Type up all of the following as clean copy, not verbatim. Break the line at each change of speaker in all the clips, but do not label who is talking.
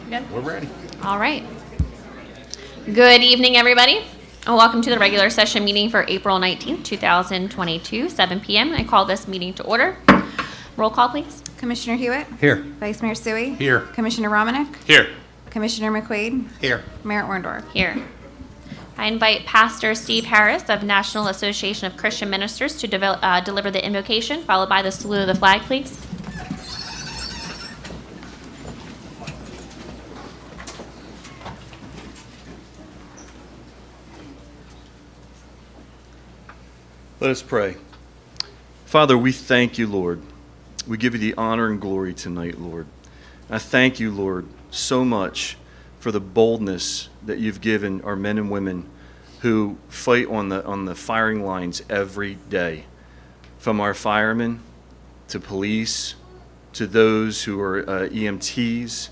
Good?
We're ready.
All right. Good evening, everybody, and welcome to the regular session meeting for April 19th, 2022, 7 p.m. I call this meeting to order. Roll call, please.
Commissioner Hewitt?
Here.
Vice Mayor Suey?
Here.
Commissioner Romanek?
Here.
Commissioner McQuaid?
Here.
Mayor Orndorff?
Here. I invite Pastor Steve Harris of National Association of Christian Ministers to deliver the invocation, followed by the salute of the flag, please.
Let us pray. Father, we thank you, Lord. We give you the honor and glory tonight, Lord. I thank you, Lord, so much for the boldness that you've given our men and women who fight on the firing lines every day, from our firemen to police to those who are EMTs,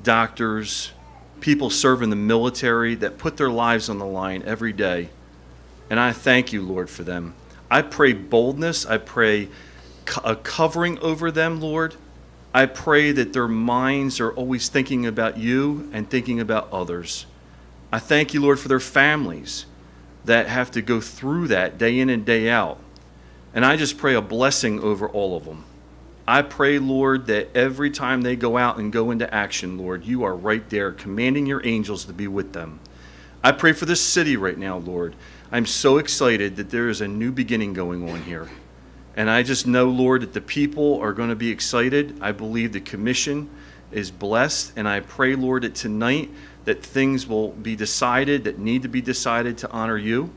doctors, people serving the military that put their lives on the line every day. And I thank you, Lord, for them. I pray boldness. I pray a covering over them, Lord. I pray that their minds are always thinking about you and thinking about others. I thank you, Lord, for their families that have to go through that day in and day out. And I just pray a blessing over all of them. I pray, Lord, that every time they go out and go into action, Lord, you are right there commanding your angels to be with them. I pray for this city right now, Lord. I'm so excited that there is a new beginning going on here. And I just know, Lord, that the people are going to be excited. I believe the commission is blessed. And I pray, Lord, that tonight that things will be decided that need to be decided to honor you.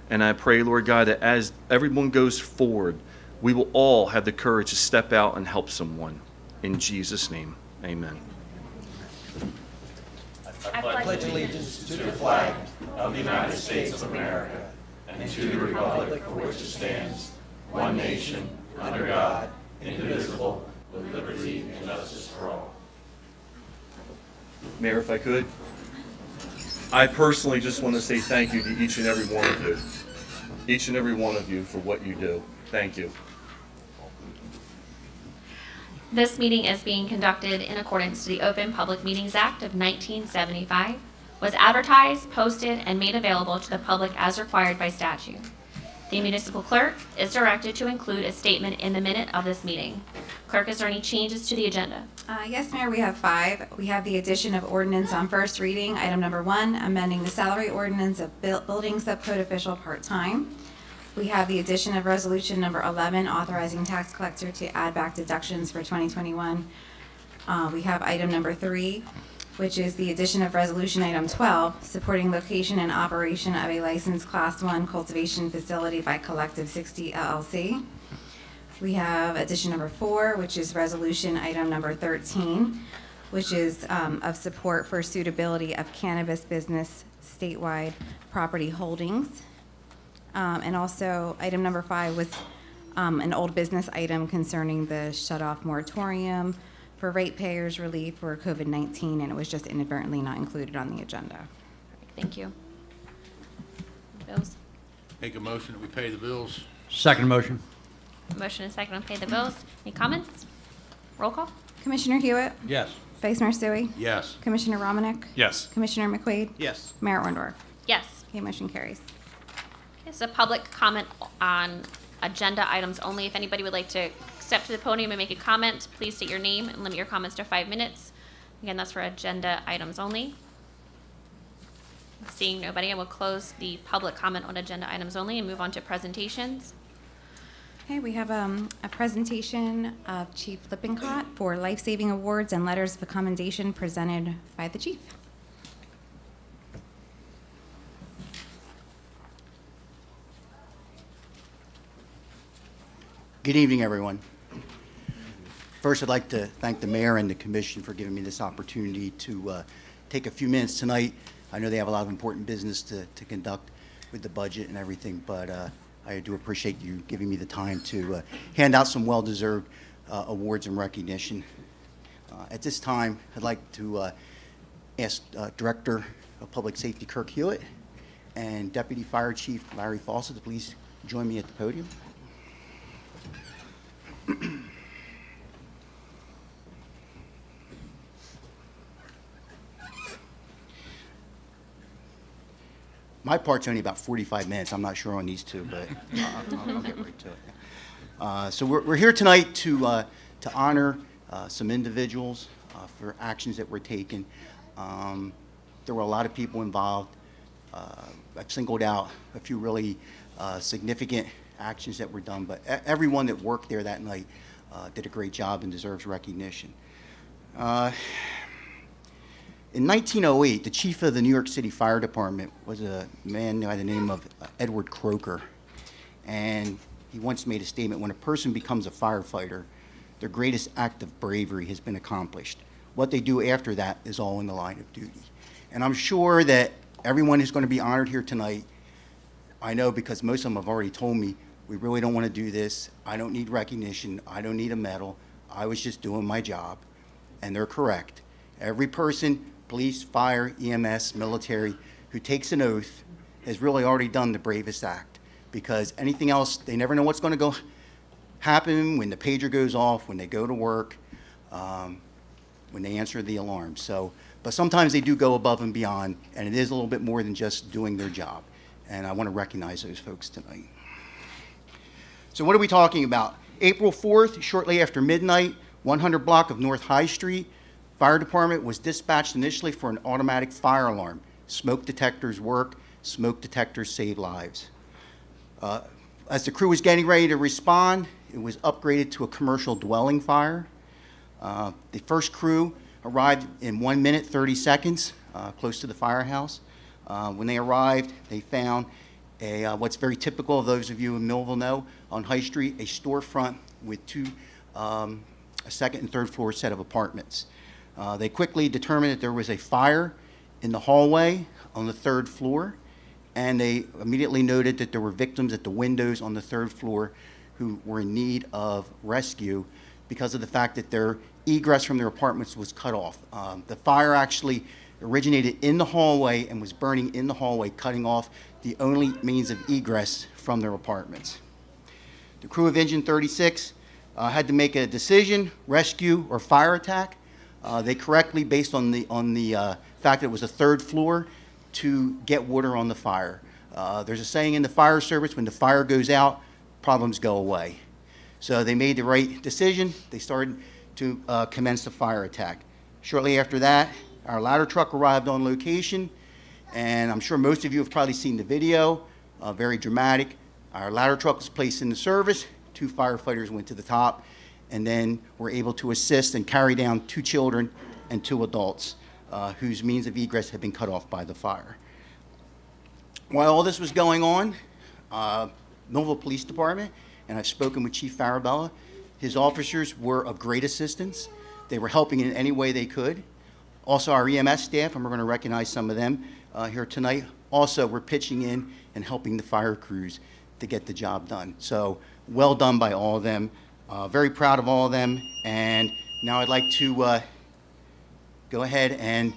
And I pray, Lord God, that as everyone goes forward, we will all have the courage to step out and help someone. In Jesus' name, amen.
I pledge
allegiance to the flag of the United States of America and to the republic for which it stands, one nation, under God, indivisible, with liberty and justice for all.
Mayor, if I could, I personally just want to say thank you to each and every one of you. Each and every one of you for what you do. Thank you.
This meeting is being conducted in accordance to the Open Public Meetings Act of 1975, was advertised, posted, and made available to the public as required by statute. The municipal clerk is directed to include a statement in the minute of this meeting. Clerk, is there any changes to the agenda?
Yes, Mayor, we have 5. We have the addition of ordinance on first reading, item number 1, amending the salary ordinance of building subcode official part-time. We have the addition of resolution number 11, authorizing tax collector to add back deductions for 2021. We have item number 3, which is the addition of resolution item 12, supporting location and operation of a licensed Class 1 cultivation facility by Collective 60 LLC. We have addition number 4, which is resolution item number 13, which is of support for suitability of cannabis business statewide property holdings. And also, item number 5 was an old business item concerning the shut-off moratorium for ratepayers relief for COVID-19, and it was just inadvertently not included on the agenda.
Thank you. Bills?
Make a motion that we pay the bills.
Second motion.
Motion and second on pay the bills. Any comments? Roll call.
Commissioner Hewitt?
Yes.
Vice Mayor Suey?
Yes.
Commissioner Romanek?
Yes.
Commissioner McQuaid?
Yes.
Mayor Orndorff?
Yes.
Okay, motion carries.
It's a public comment on agenda items only. If anybody would like to step to the podium and make a comment, please state your name and limit your comments to 5 minutes. Again, that's for agenda items only. Seeing nobody, I will close the public comment on agenda items only and move on to presentations.
Okay, we have a presentation of Chief Lippincott for life-saving awards and letters of commendation presented by the chief.
Good evening, everyone. First, I'd like to thank the mayor and the commission for giving me this opportunity to take a few minutes tonight. I know they have a lot of important business to conduct with the budget and everything, but I do appreciate you giving me the time to hand out some well-deserved awards and recognition. At this time, I'd like to ask Director of Public Safety Kirk Hewitt and Deputy Fire Chief Larry Fawcett to please join me at the podium. My part's only about 45 minutes. I'm not sure on these two, but I'll get right to it. So we're here tonight to honor some individuals for actions that were taken. There were a lot of people involved. I've singled out a few really significant actions that were done, but everyone that worked there that night did a great job and deserves recognition. In 1908, the chief of the New York City Fire Department was a man by the name of Edward Croker, and he once made a statement, when a person becomes a firefighter, their greatest act of bravery has been accomplished. What they do after that is all in the line of duty. And I'm sure that everyone who's going to be honored here tonight, I know because most of them have already told me, we really don't want to do this. I don't need recognition. I don't need a medal. I was just doing my job. And they're correct. Every person, police, fire, EMS, military, who takes an oath has really already done the bravest act, because anything else, they never know what's going to go happen when the pager goes off, when they go to work, when they answer the alarm. So, but sometimes they do go above and beyond, and it is a little bit more than just doing their job. And I want to recognize those folks tonight. So what are we talking about? April 4th, shortly after midnight, 100 block of North High Street, fire department was dispatched initially for an automatic fire alarm. Smoke detectors work, smoke detectors save lives. As the crew was getting ready to respond, it was upgraded to a commercial dwelling fire. The first crew arrived in 1 minute, 30 seconds, close to the firehouse. When they arrived, they found what's very typical of those of you in Millville know, on High Street, a storefront with a second and third floor set of apartments. They quickly determined that there was a fire in the hallway on the third floor, and they immediately noted that there were victims at the windows on the third floor who were in need of rescue because of the fact that their egress from their apartments was cut off. The fire actually originated in the hallway and was burning in the hallway, cutting off the only means of egress from their apartments. The crew of Engine 36 had to make a decision, rescue or fire attack. They correctly, based on the fact that it was a third floor, to get water on the fire. There's a saying in the fire service, when the fire goes out, problems go away. So they made the right decision. They started to commence the fire attack. Shortly after that, our ladder truck arrived on location, and I'm sure most of you have probably seen the video, very dramatic. Our ladder truck was placed into service, 2 firefighters went to the top, and then were able to assist and carry down 2 children and 2 adults whose means of egress had been cut off by the fire. While all this was going on, Millville Police Department, and I've spoken with Chief Farabella, his officers were of great assistance. They were helping in any way they could. Also, our EMS staff, and we're going to recognize some of them here tonight, also were pitching in and helping the fire crews to get the job done. So, well done by all of them. Very proud of all of them. And now I'd like to go ahead and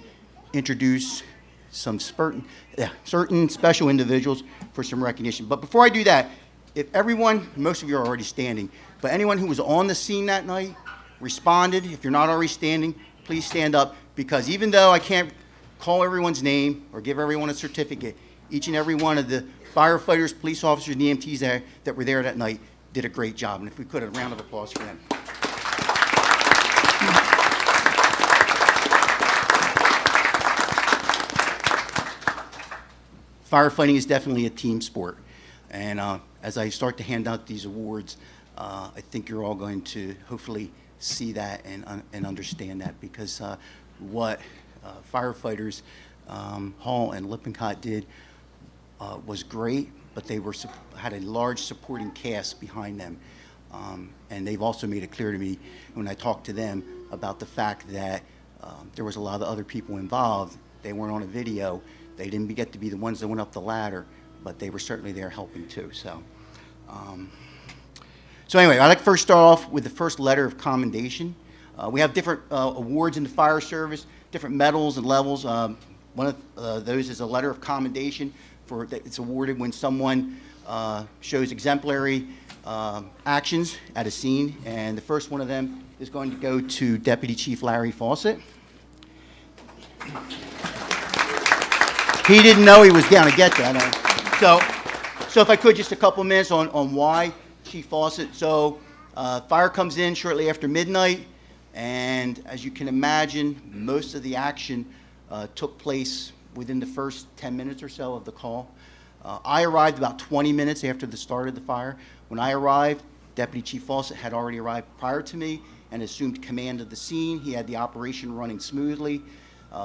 introduce some certain special individuals for some recognition. But before I do that, if everyone, most of you are already standing, but anyone who was on the scene that night, responded, if you're not already standing, please stand up, because even though I can't call everyone's name or give everyone a certificate, each and every one of the firefighters, police officers, and EMTs that were there that night did a great job. And if we could, a round of applause for them. Firefighting is definitely a team sport. And as I start to hand out these awards, I think you're all going to hopefully see that and understand that, because what firefighters Hall and Lippincott did was great, but they had a large supporting cast behind them. And they've also made it clear to me when I talked to them about the fact that there was a lot of other people involved. They weren't on a video. They didn't get to be the ones that went up the ladder, but they were certainly there helping too. So anyway, I'd like to first start off with the first letter of commendation. We have different awards in the fire service, different medals and levels. One of those is a letter of commendation. It's awarded when someone shows exemplary actions at a scene, and the first one of them is going to go to Deputy Chief Larry Fawcett. He didn't know he was going to get that. So if I could, just a couple of minutes on why Chief Fawcett. So fire comes in shortly after midnight, and as you can imagine, most of the action took place within the first 10 minutes or so of the call. I arrived about 20 minutes after the start of the fire. When I arrived, Deputy Chief Fawcett had already arrived prior to me and assumed command of the scene. He had the operation running smoothly.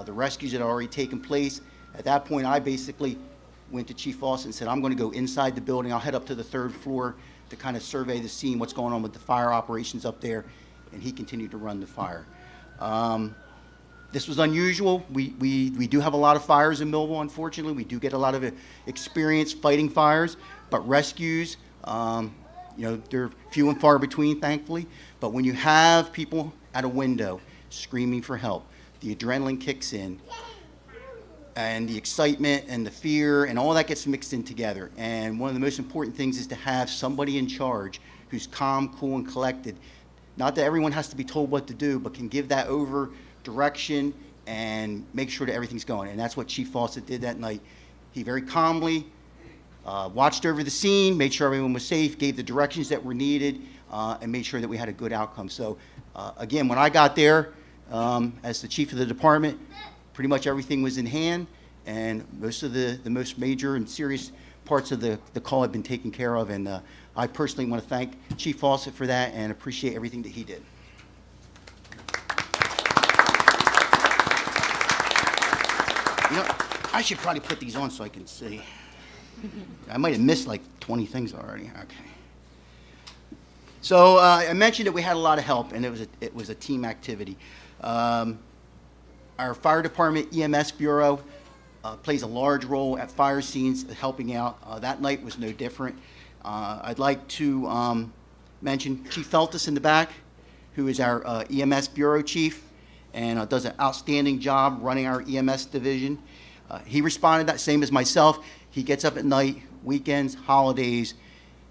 The rescues had already taken place. At that point, I basically went to Chief Fawcett and said, I'm going to go inside the building. I'll head up to the 3rd floor to kind of survey the scene, what's going on with the fire operations up there, and he continued to run the fire. This was unusual. We do have a lot of fires in Millville, unfortunately. We do get a lot of experience fighting fires, but rescues, they're few and far between, thankfully. But when you have people at a window screaming for help, the adrenaline kicks in, and the excitement and the fear and all that gets mixed in together. And one of the most important things is to have somebody in charge who's calm, cool, and collected. Not that everyone has to be told what to do, but can give that over direction and make sure that everything's going. And that's what Chief Fawcett did that night. He very calmly watched over the scene, made sure everyone was safe, gave the directions that were needed, and made sure that we had a good outcome. So again, when I got there as the chief of the department, pretty much everything was in hand, and most of the most major and serious parts of the call had been taken care of. And I personally want to thank Chief Fawcett for that and appreciate everything that he did. I should probably put these on so I can see. I might have missed like 20 things already. Okay. So I mentioned that we had a lot of help, and it was a team activity. Our fire department EMS bureau plays a large role at fire scenes, helping out. That night was no different. I'd like to mention Chief Feltus in the back, who is our EMS bureau chief, and does an outstanding job running our EMS division. He responded that same as myself. He gets up at night, weekends, holidays,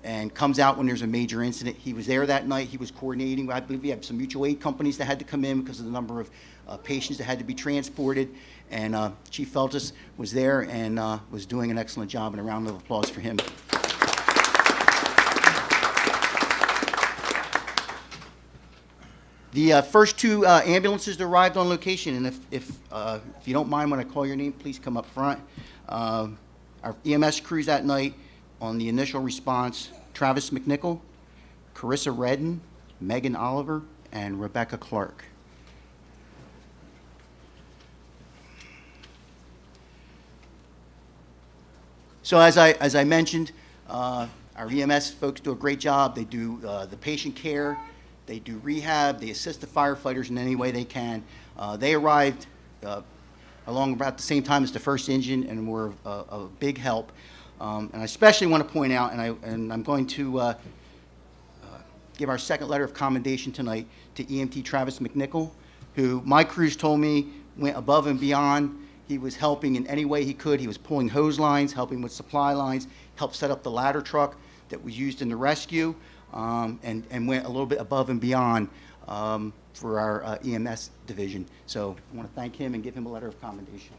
and comes out when there's a major incident. He was there that night. He was coordinating. I believe we had some mutual aid companies that had to come in because of the number of patients that had to be transported. And Chief Feltus was there and was doing an excellent job, and a round of applause for him. The first 2 ambulances that arrived on location, and if you don't mind when I call your name, please come up front. Our EMS crews that night on the initial response, Travis McNichol, Carissa Redden, Megan Oliver, and Rebecca Clark. So as I mentioned, our EMS folks do a great job. They do the patient care, they do rehab, they assist the firefighters in any way they can. They arrived along about the same time as the first engine and were a big help. And I especially want to point out, and I'm going to give our second letter of commendation tonight to EMT Travis McNichol, who my crews told me went above and beyond. He was helping in any way he could. He was pulling hose lines, helping with supply lines, helped set up the ladder truck that was used in the rescue, and went a little bit above and beyond for our EMS division. So I want to thank him and give him a letter of commendation.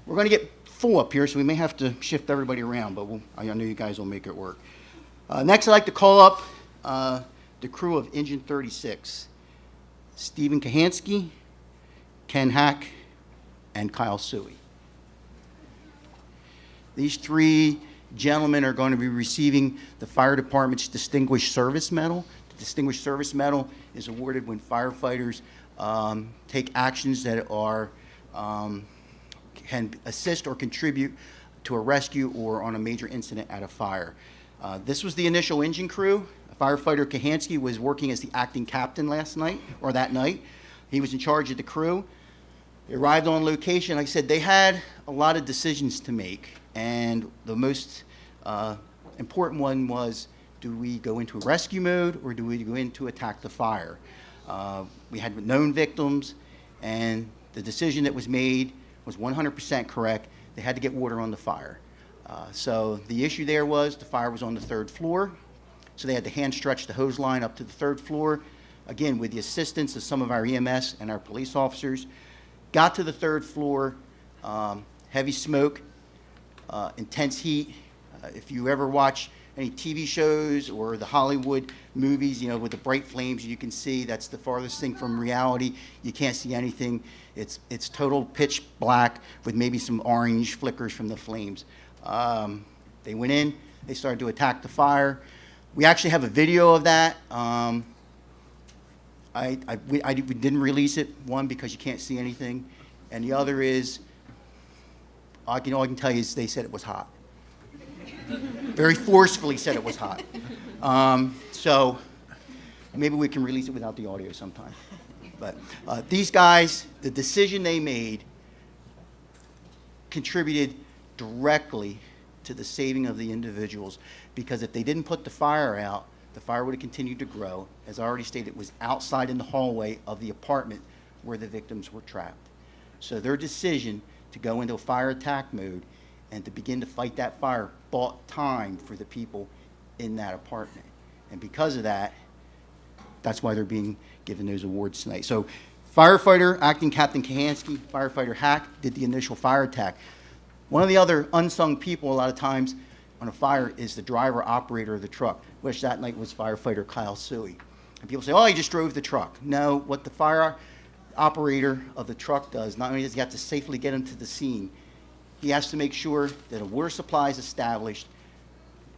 We're going to get full up here, so we may have to shift everybody around, but I know you guys will make it work. Next, I'd like to call up the crew of Engine 36, Stephen Kahansky, Ken Hack, and Kyle Suey. These 3 gentlemen are going to be receiving the fire department's Distinguished Service Medal. The Distinguished Service Medal is awarded when firefighters take actions that are can assist or contribute to a rescue or on a major incident at a fire. This was the initial engine crew. Firefighter Kahansky was working as the acting captain that night. He was in charge of the crew. They arrived on location. Like I said, they had a lot of decisions to make, and the most important one was, do we go into rescue mode or do we go into attack the fire? We had known victims, and the decision that was made was 100% correct. They had to get water on the fire. So the issue there was the fire was on the 3rd floor, so they had to hand stretch the hose line up to the 3rd floor. again, with the assistance of some of our EMS and our police officers, got to the third floor, heavy smoke, intense heat. If you ever watch any TV shows or the Hollywood movies, you know, with the bright flames, you can see that's the farthest thing from reality. You can't see anything. It's total pitch black with maybe some orange flickers from the flames. They went in, they started to attack the fire. We actually have a video of that. We didn't release it, one, because you can't see anything, and the other is, all I can tell you is they said it was hot. Very forcefully said it was hot. So maybe we can release it without the audio sometime. But these guys, the decision they made contributed directly to the saving of the individuals, because if they didn't put the fire out, the fire would have continued to grow. As I already stated, it was outside in the hallway of the apartment where the victims were trapped. So their decision to go into a fire attack mode and to begin to fight that fire bought time for the people in that apartment. And because of that, that's why they're being given those awards tonight. So firefighter, acting Captain Kahansky, firefighter Hack did the initial fire attack. One of the other unsung people a lot of times on a fire is the driver operator of the truck, which that night was firefighter Kyle Suey. And people say, oh, he just drove the truck. No, what the fire operator of the truck does, not only does he have to safely get into the scene, he has to make sure that a water supply is established.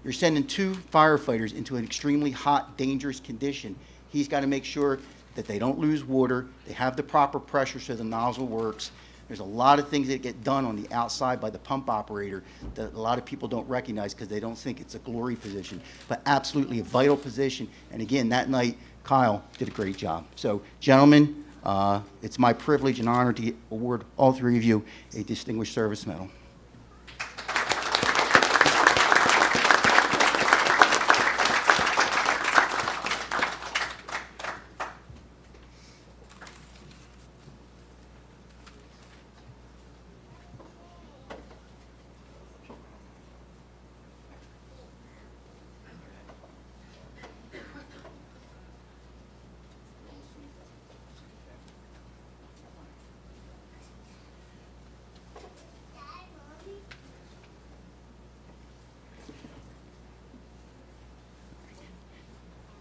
You're sending 2 firefighters into an extremely hot, dangerous condition. He's got to make sure that they don't lose water, they have the proper pressure so the nozzle works. There's a lot of things that get done on the outside by the pump operator that a lot of people don't recognize because they don't think it's a glory position, but absolutely a vital position. And again, that night, Kyle did a great job. So, gentlemen, it's my privilege and honor to award all 3 of you a Distinguished Service Medal.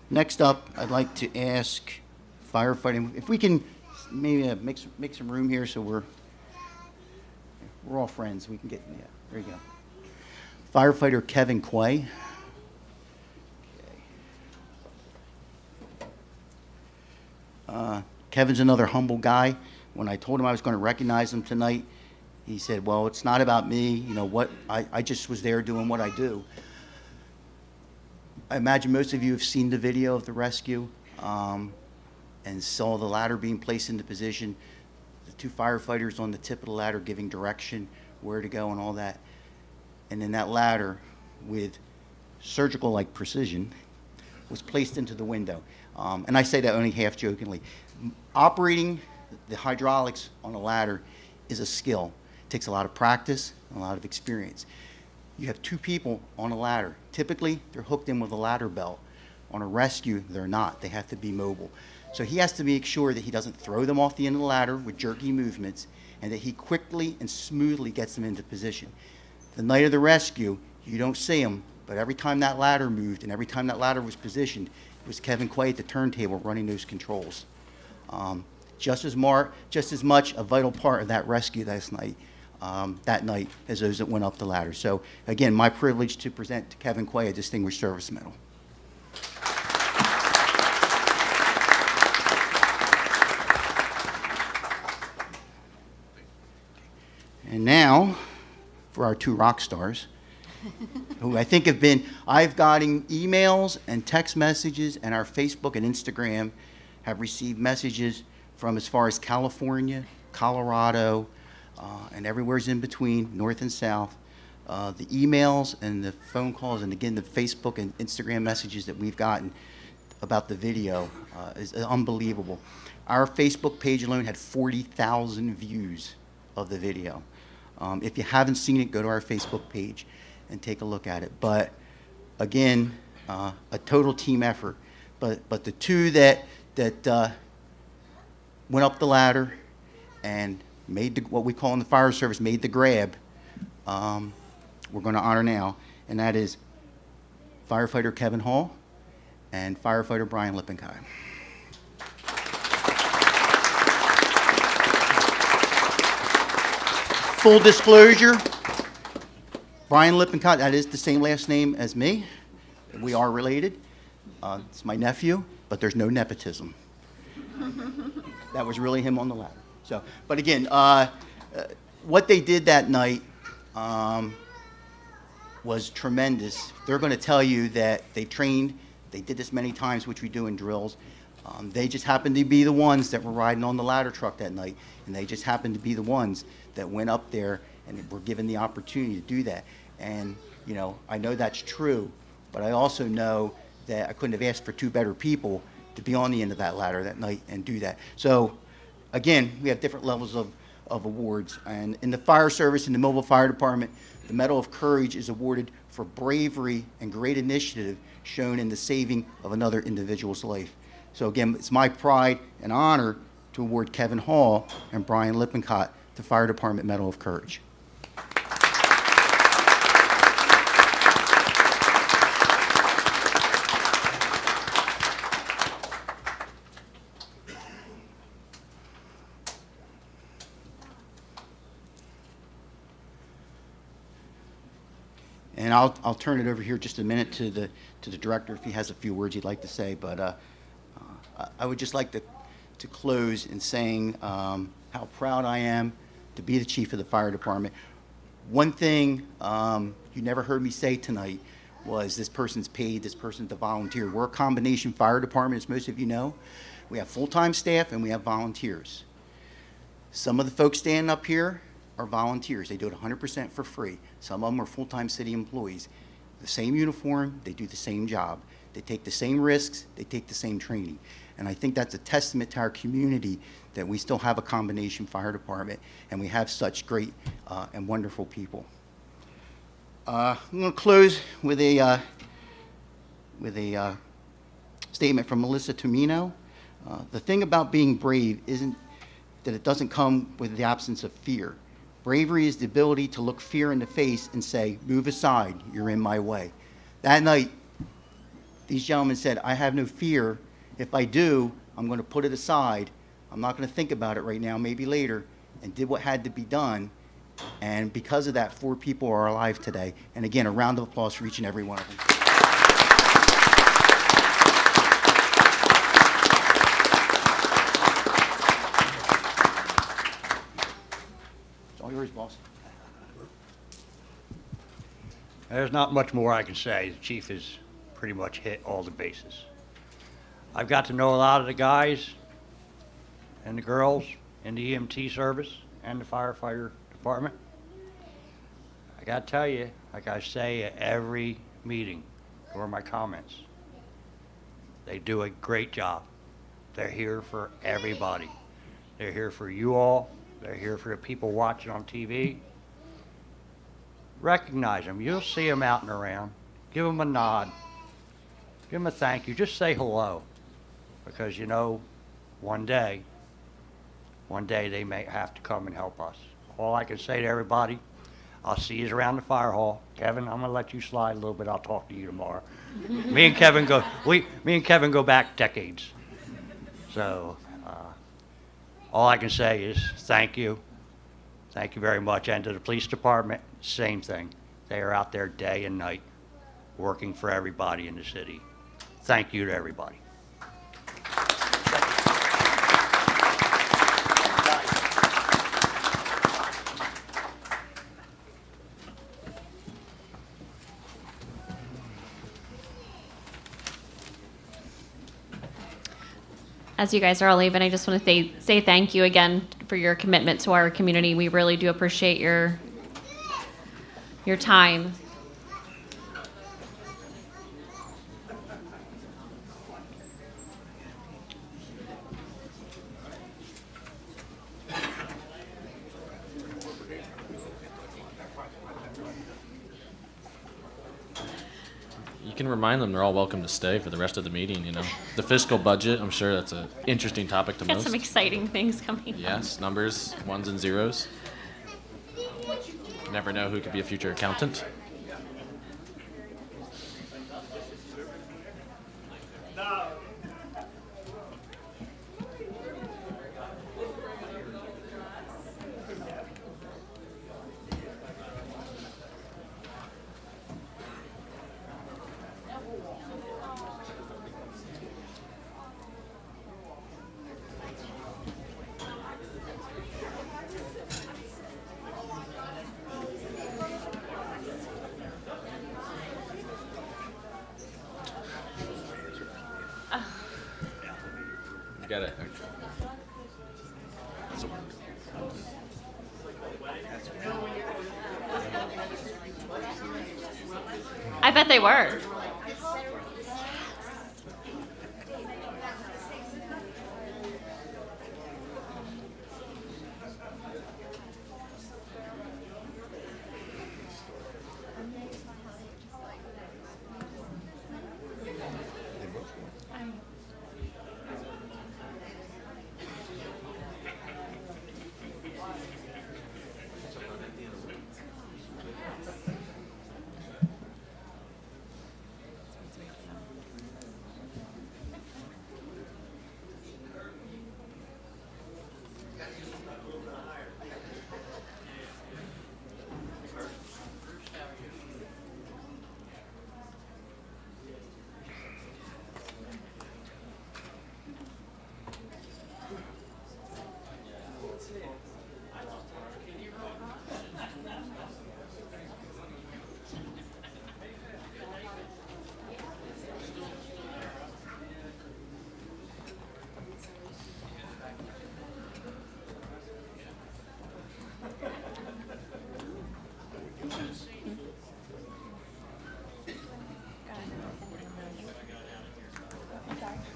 Next up, I'd like to ask firefighting, if we can maybe make some room here so we're all friends. We can get, yeah, there you go. Firefighter Kevin Quay. Kevin's another humble guy. When I told him I was going to recognize him tonight, he said, well, it's not about me. You know what? I just was there doing what I do. I imagine most of you have seen the video of the rescue and saw the ladder being placed into position, the 2 firefighters on the tip of the ladder giving direction, where to go and all that. And then that ladder, with surgical-like precision, was placed into the window. And I say that only half jokingly. Operating the hydraulics on a ladder is a skill. It takes a lot of practice and a lot of experience. You have 2 people on a ladder. Typically, they're hooked in with a ladder belt. On a rescue, they're not. They have to be mobile. So he has to make sure that he doesn't throw them off the end of the ladder with jerky movements, and that he quickly and smoothly gets them into position. The night of the rescue, you don't see him, but every time that ladder moved and every time that ladder was positioned, it was Kevin Quay at the turntable running those controls. Just as much a vital part of that rescue that night as those that went up the ladder. So again, my privilege to present to Kevin Quay a Distinguished Service Medal. And now for our 2 rock stars, who I think I've gotten emails and text messages, and our Facebook and Instagram have received messages from as far as California, Colorado, and everywhere's in between, north and south. The emails and the phone calls, and again, the Facebook and Instagram messages that we've gotten about the video is unbelievable. Our Facebook page alone had 40,000 views of the video. If you haven't seen it, go to our Facebook page and take a look at it. But again, a total team effort. But the 2 that that went up the ladder and made what we call in the fire service, made the grab, we're going to honor now, and that is Firefighter Kevin Hall and Firefighter Brian Lippinkei. Full disclosure, Brian Lippincott, that is the same last name as me. We are related. It's my nephew, but there's no nepotism. That was really him on the ladder. So, but again, what they did that night was tremendous. They're going to tell you that they trained, they did this many times, which we do in drills. They just happened to be the ones that were riding on the ladder truck that night, and they just happened to be the ones that went up there and were given the opportunity to do that. And, you know, I know that's true, but I also know that I couldn't have asked for two better people to be on the end of that ladder that night and do that. So, again, we have different levels of awards. And in the fire service, in the Millville Fire Department, the Medal of Courage is awarded for bravery and great initiative shown in the saving of another individual's life. So again, it's my pride and honor to award Kevin Hall and Brian Lippincott the Fire Department Medal of Courage. And I'll turn it over here just a minute to the director if he has a few words he'd like to say. But I would just like to close in saying how proud I am to be the chief of the fire department. One thing you never heard me say tonight was this person's paid, this person's a volunteer. We're a combination fire department, as most of you know. We have full-time staff and we have volunteers. Some of the folks standing up here are volunteers. They do it 100% for free. Some of them are full-time city employees. The same uniform, they do the same job. They take the same risks, they take the same training. And I think that's a testament to our community that we still have a combination fire department and we have such great and wonderful people. I'm going to close with a statement from Melissa Tomino. The thing about being brave isn't that it doesn't come with the absence of fear. Bravery is the ability to look fear in the face and say, move aside, you're in my way. That night, these gentlemen said, I have no fear. If I do, I'm going to put it aside. I'm not going to think about it right now, maybe later, and did what had to be done. And because of that, 4 people are alive today. And again, a round of applause for each and every one of them. It's all yours, boss.
There's not much more I can say. The chief has pretty much hit all the bases. I've got to know a lot of the guys and the girls in the EMT service and the firefighter department. I got to tell you, like I say at every meeting or my comments, they do a great job. They're here for everybody. They're here for you all. They're here for the people watching on TV. Recognize them. You'll see them out and around. Give them a nod. Give them a thank you. Just say hello. Because, you know, one day they may have to come and help us. All I can say to everybody, I'll see you around the fire hall. Kevin, I'm going to let you slide a little bit. I'll talk to you tomorrow. Me and Kevin go back decades. So all I can say is thank you. Thank you very much. And to the police department, same thing. They are out there day and night working for everybody in the city. Thank you to everybody.
As you guys are all leaving, I just want to say thank you again for your commitment to our community. We really do appreciate your time.
can remind them they're all welcome to stay for the rest of the meeting, you know. The fiscal budget, I'm sure that's an interesting topic to
Got
most.
some exciting things coming up.
Yes, numbers, ones and zeros. Never know who could be a future accountant. You got it.
I bet they were.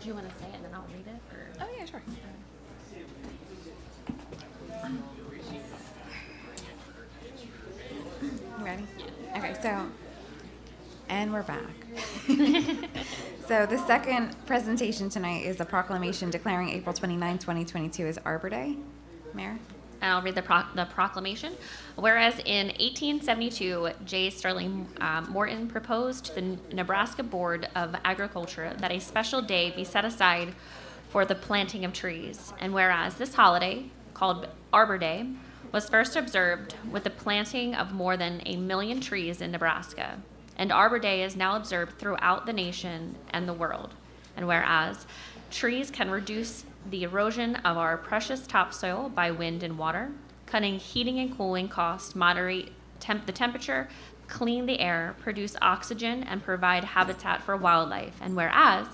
Do you want to say it and then I'll read it? Or?
Oh, yeah, sure. You ready? Yeah. Okay, and we're back. So the second presentation tonight is a proclamation declaring April 29, 2022 as Arbor Day. Mayor?
And I'll read the proclamation. Whereas in 1872, J. Sterling Morton proposed to the Nebraska Board of Agriculture that a special day be set aside for the planting of trees. And whereas this holiday, called Arbor Day, was first observed with the planting of more than 1 million trees in Nebraska. And Arbor Day is now observed throughout the nation and the world. And whereas trees can reduce the erosion of our precious topsoil by wind and water, cutting heating and cooling costs, moderate the temperature, clean the air, produce oxygen, and provide habitat for wildlife. And whereas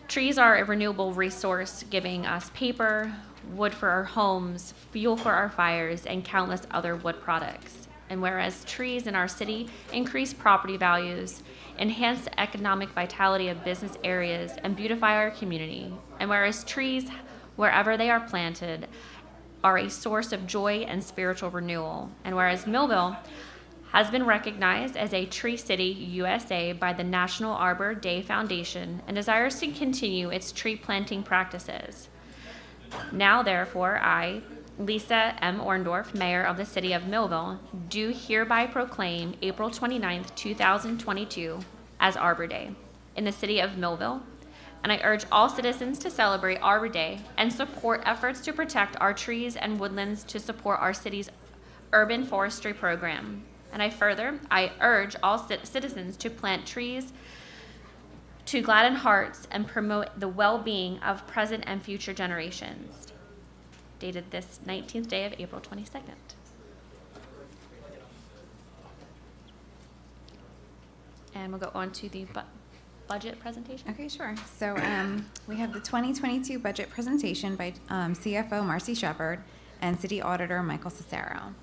trees are a renewable resource, giving us paper, wood for our homes, fuel for our fires, and countless other wood products. And whereas trees in our city increase property values, enhance the economic vitality of business areas, and beautify our community. And whereas trees, wherever they are planted, are a source of joy and spiritual renewal. And whereas Millville has been recognized as a Tree City USA by the National Arbor Day Foundation and desires to continue its tree planting practices. Now, therefore, I, Lisa M. Orndorff, Mayor of the City of Millville, do hereby proclaim April 29th, 2022 as Arbor Day in the City of Millville, and I urge all citizens to celebrate Arbor Day and support efforts to protect our trees and woodlands to support our city's urban forestry program. And I urge all citizens to plant trees to gladden hearts and promote the well-being of present and future generations. Dated this 19th day of April 22nd. And we'll go on to the budget presentation.
Okay, sure. So we have the 2022 budget presentation by CFO Marcy Shepard and City Auditor Michael Cicero.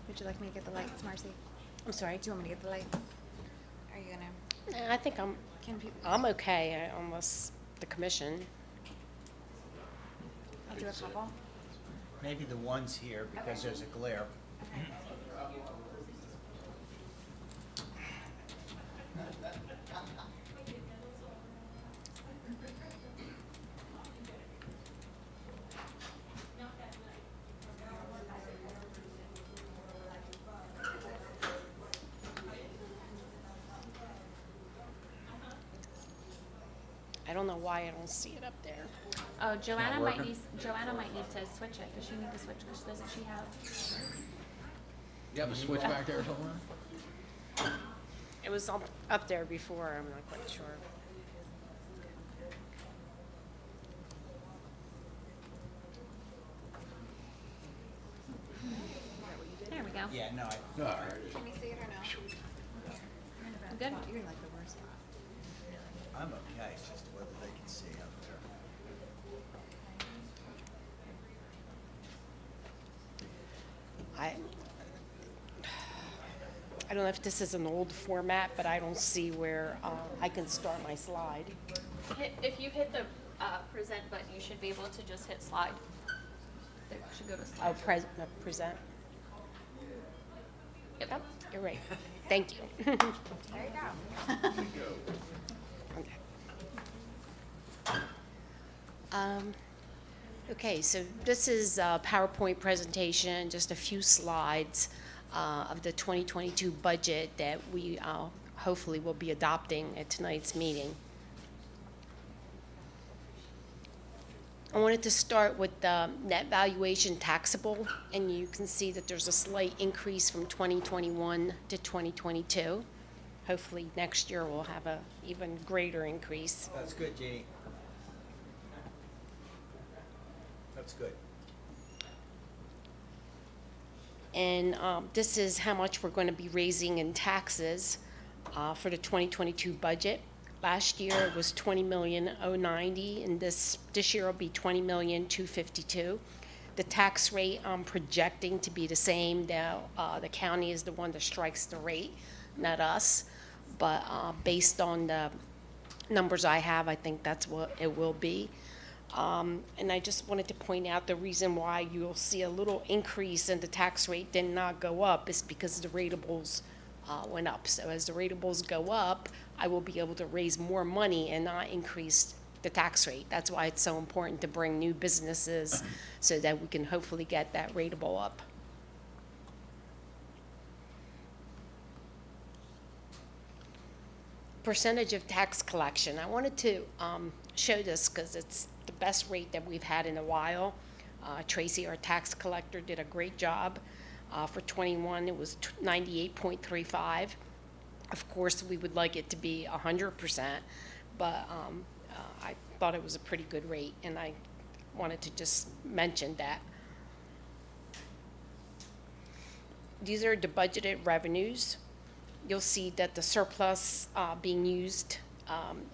Would you like me to get the lights, Marcy?
I'm sorry.
Do you want me to get the lights? Are you gonna?
I think I'm
Can people,
I'm okay, unless the commission.
I'll do a couple.
Maybe the ones here, because there's a glare.
I don't know why I don't see it up there.
Oh, Joanna
working?
might need to switch it. Does she need to switch? Because doesn't she have?
You have a switch back there somewhere?
It was up there before, I'm not quite sure.
There we go.
Yeah, no,
No, there it is.
Can we see it or no?
Good.
You're like the worst.
I'm okay, it's just whether they can see up there.
I don't know if this is an old format, but I don't see where I can start my slide.
If you hit the present button, you should be able to just hit slide. It should go to slide.
Oh, present.
Yep.
You're right. Thank you.
There you go.
Okay. Okay, so this is a PowerPoint presentation, just a few slides of the 2022 budget that we hopefully will be adopting at tonight's meeting. I wanted to start with the net valuation taxable, and you can see that there's a slight increase from 2021 to 2022. Hopefully next year we'll have a even greater increase.
That's good, Jeannie. That's good.
And this is how much we're going to be raising in taxes for the 2022 budget. Last year it was $20,090,000, and this year will be $20,252,000. The tax rate I'm projecting to be the same. Now the county is the one that strikes the rate, not us. But based on the numbers I have, I think that's what it will be. And I just wanted to point out the reason why you'll see a little increase in the tax rate did not go up is because the ratables went up. So as the ratables go up, I will be able to raise more money and not increase the tax rate. That's why it's so important to bring new businesses so that we can hopefully get that ratable up. Percentage of tax collection. I wanted to show this because it's the best rate that we've had in a while. Tracy, our tax collector, did a great job. For 21, it was 98.35. Of course, we would like it to be 100%, but I thought it was a pretty good rate, and I wanted to just mention that. These are the budgeted revenues. You'll see that the surplus being used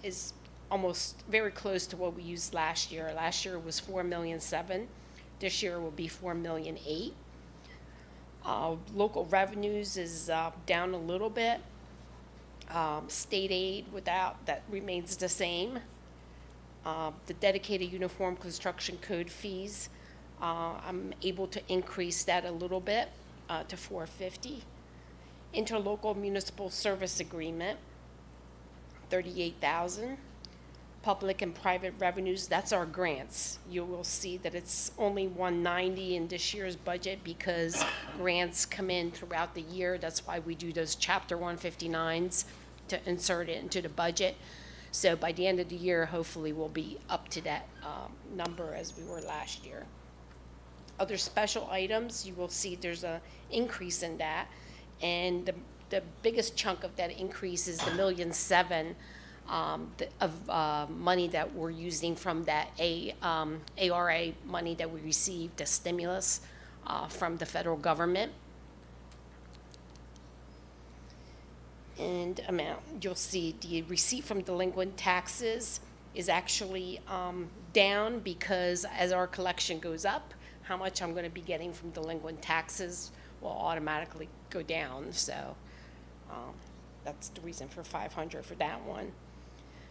is almost very close to what we used last year. Last year was $4,700,000. This year will be $4,800,000. Local revenues is down a little bit. State aid that remains the same. The dedicated uniform construction code fees, I'm able to increase that a little bit to $450,000. Interlocal municipal service agreement, $38,000. Public and private revenues, that's our grants. You will see that it's only $190,000 in this year's budget because grants come in throughout the year. That's why we do those Chapter 159s to insert it into the budget. So by the end of the year, hopefully we'll be up to that number as we were last year. Other special items, you will see there's an increase in that. And the biggest chunk of that increase is the $1,700,000 of money that we're using from that ARA money that we received, the stimulus from the federal government. And amount, you'll see the receipt from delinquent taxes is actually down because as our collection goes up, how much I'm going to be getting from delinquent taxes will automatically go down. So that's the reason for $500 for that one.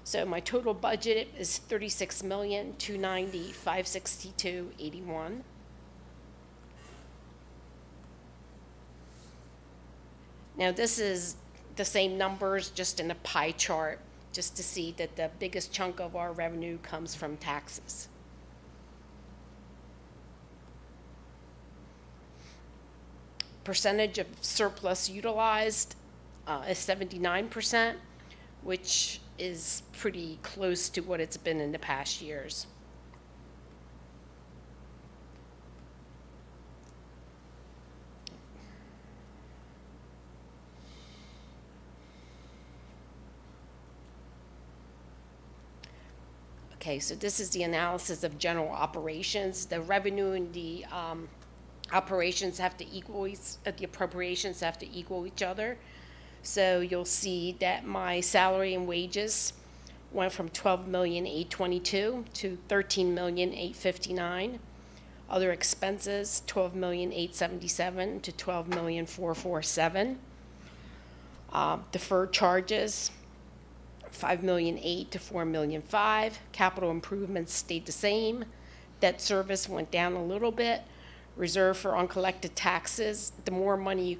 So my total budget is $36,290,562.81. Now, this is the same numbers, just in a pie chart, just to see that the biggest chunk of our revenue comes from taxes. Percentage of surplus utilized is 79%, which is pretty close to what it's been in the past years. Okay, so this is the analysis of general operations. The revenue and the operations have to equal, the appropriations have to equal each other. So you'll see that my salary and wages went from $12,822,000 to $13,859,000. Other expenses, $12,877,000 to $12,447,000. Deferred charges, $5,008,000 to $4,005,000. Capital improvements stayed the same. Debt service went down a little bit. Reserve for uncollected taxes, the more money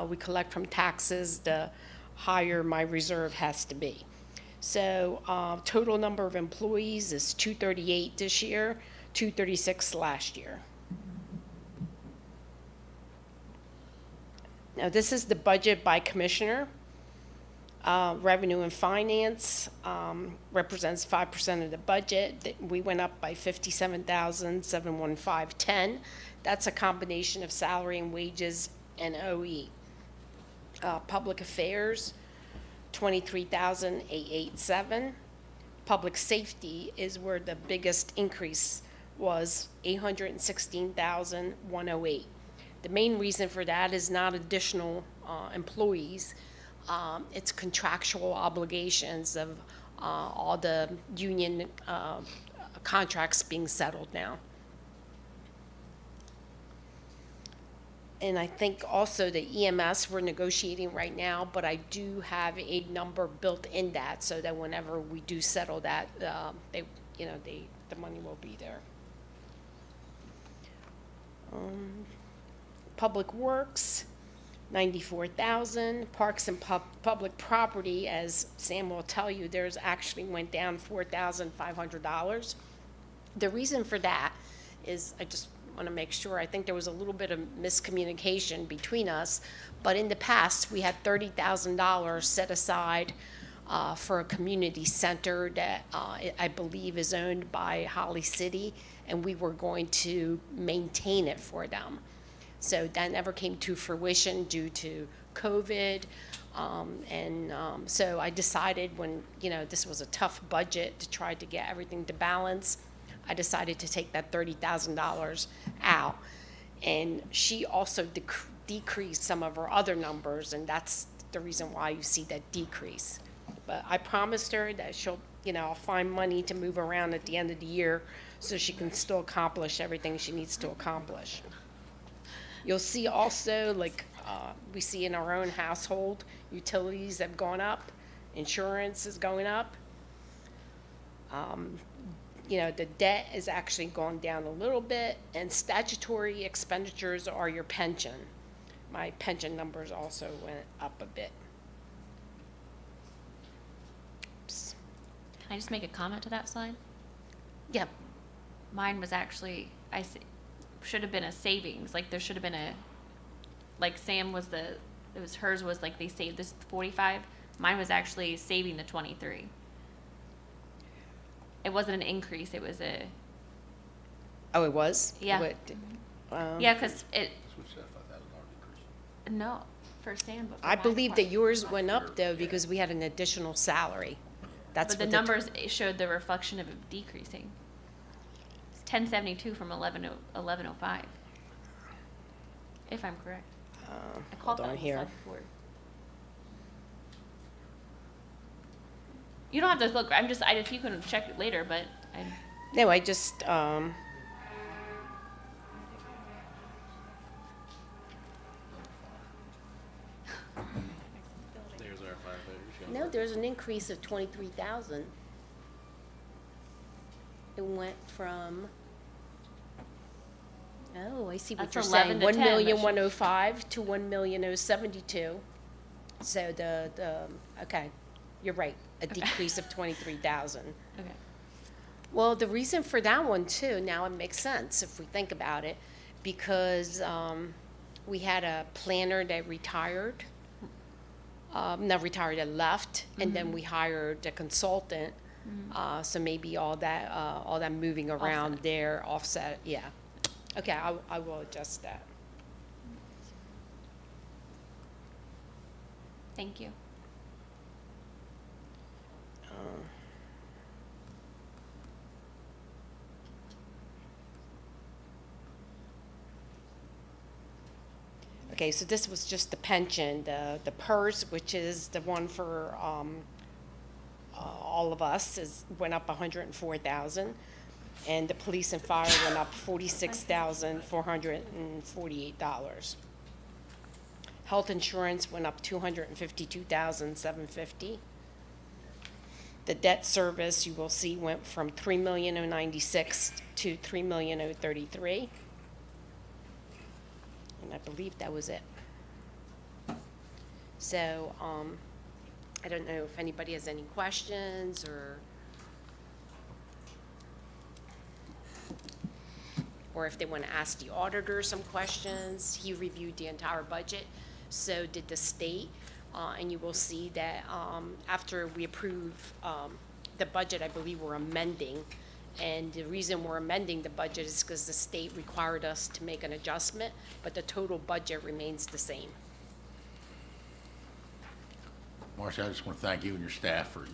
we collect from taxes, the higher my reserve has to be. So total number of employees is 238 this year, 236 last year. Now, this is the budget by commissioner. Revenue and finance represents 5% of the budget. We went up by $57,715.10. That's a combination of salary and wages and OE. Public affairs, $23,887. Public safety is where the biggest increase was, $816,108. The main reason for that is not additional employees. It's contractual obligations of all the union contracts being settled now. And I think also the EMS we're negotiating right now, but I do have a number built in that so that whenever we do settle that, the money will be there. Public Works, $94,000. Parks and public property, as Sam will tell you, there's actually went down $4,500. The reason for that is, I just want to make sure, I think there was a little bit of miscommunication between us, but in the past, we had $30,000 set aside for a community center that I believe is owned by Holly City, and we were going to maintain it for them. So that never came to fruition due to COVID. So I decided when, this was a tough budget to try to get everything to balance, I decided to take that $30,000 out. And she also decreased some of her other numbers, and that's the reason why you see that decrease. But I promised her that she'll, I'll find money to move around at the end of the year so she can still accomplish everything she needs to accomplish. You'll see also, we see in our own household, utilities have gone up, insurance is going up. The debt is actually gone down a little bit, and statutory expenditures are your pension. My pension numbers also went up a bit. Oops.
Can I just make a comment to that slide?
Yeah,
Mine was actually, should have been a savings, there should have been Sam was hers was they saved this 45. Mine was actually saving the 23. It wasn't an increase, it was a,
oh, it was?
Yeah.
What,
yeah, because it,
Switch that $5,000 decrease.
no, for Sam, but for
I
my
believe
part.
that yours went up though because we had an additional salary. That's
But the
what
numbers showed the reflection of it decreasing. It's 1072 from 1105. If I'm correct. I called
Hold
that
on
on
here.
before. You don't have to look. If you can check it later, but
No, I just,
There's our firefighters.
no, there's an increase of 23,000. It went from, oh, I see what
That's
you're saying.
11 to 10,
1,105,000 to 1,072,000. So okay, you're right, a decrease of 23,000.
Okay.
Well, the reason for that one too, now it makes sense if we think about it, because we had a planner that retired, not retired, that left, and then we hired a consultant. So maybe all that moving around
Offset.
there offset, yeah. Okay, I will adjust that.
Thank you.
Okay, so this was just the pension, the PERS, which is the one for all of us, went up 104,000, and the police and fire went up $46,448. Health insurance went up $252,750. The debt service, you will see, went from $3,096,000 to $3,033,000. And I believe that was it. So, I don't know if anybody has any questions or if they want to ask the auditor some questions. He reviewed the entire budget, so did the state. And you will see that after we approve the budget, I believe we're amending. And the reason we're amending the budget is because the state required us to make an adjustment, but the total budget remains the same.
Marcia, I just want to thank you and your staff for,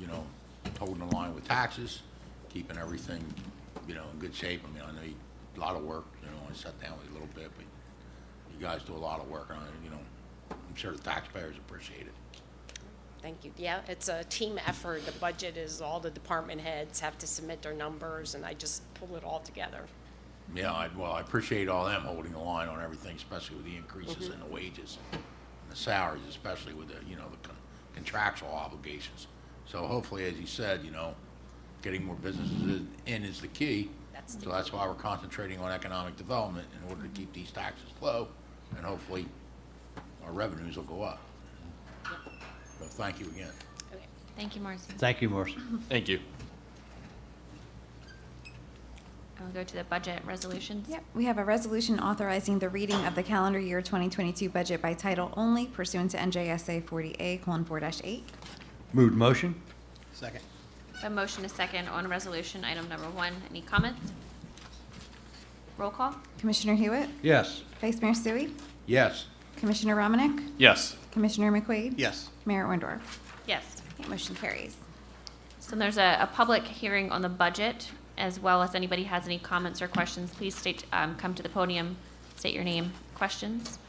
holding the line with taxes, keeping everything, in good shape. I mean, I know a lot of work, I sat down with you a little bit, but you guys do a lot of work on it, I'm sure the taxpayers appreciate it.
Thank you. Yeah, it's a team effort. The budget is all the department heads have to submit their numbers, and I just pull it all together.
Yeah, I appreciate all them holding the line on everything, especially with the increases in the wages and the salaries, especially with the, the contractual obligations. So hopefully, as you said, getting more businesses in is the key. So that's why we're concentrating on economic development in order to keep these taxes low, and hopefully our revenues will go up. So thank you again.
Okay.
Thank you, Marcy.
Thank you, Marcy.
Thank you.
I will go to the budget resolutions.
Yep, we have a resolution authorizing the reading of the calendar year 2022 budget by title only pursuant to NJSA 40A:4-8.
Moved motion?
Second.
A motion is second on resolution item number 1. Any comments? Roll call?
Commissioner Hewitt?
Yes.
Vice Mayor Stewie?
Yes.
Commissioner Romanek?
Yes.
Commissioner McQuaid?
Yes.
Mayor Orndorff?
Yes.
Okay, motion carries.
So there's a public hearing on the budget, as well as anybody has any comments or questions, please come to the podium, state your name, questions.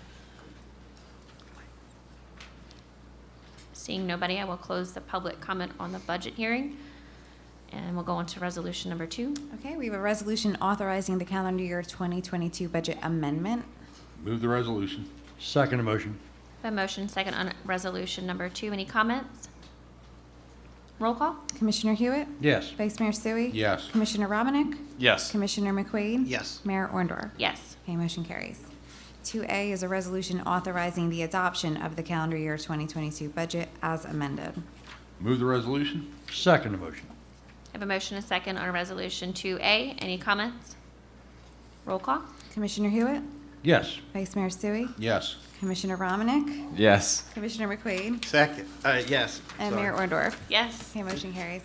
Seeing nobody, I will close the public comment on the budget hearing, and we'll go on to resolution number 2.
Okay, we have a resolution authorizing the calendar year 2022 budget amendment.
Move the resolution.
Second motion?
A motion second on resolution number 2. Any comments? Roll call?
Commissioner Hewitt?
Yes.
Vice Mayor Stewie?
Yes.
Commissioner Romanek?
Yes.
Commissioner McQuaid?
Yes.
Mayor Orndorff?
Yes.
Okay, motion carries. 2A is a resolution authorizing the adoption of the calendar year 2022 budget as amended.
Move the resolution.
Second motion?
I have a motion and a second on resolution 2A. Any comments? Roll call?
Commissioner Hewitt?
Yes.
Vice Mayor Stewie?
Yes.
Commissioner Romanek?
Yes.
Commissioner McQuaid?
Second. Yes.
And
Sorry.
Mayor Orndorff?
Yes.
Okay, motion carries.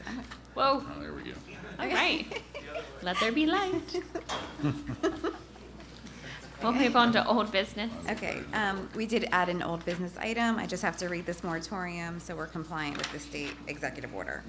Whoa.
Oh, there we go.
All right. Let there be light. We'll move on to old business.
Okay, we did add an old business item. I just have to read this moratorium, so we're compliant with the state executive order.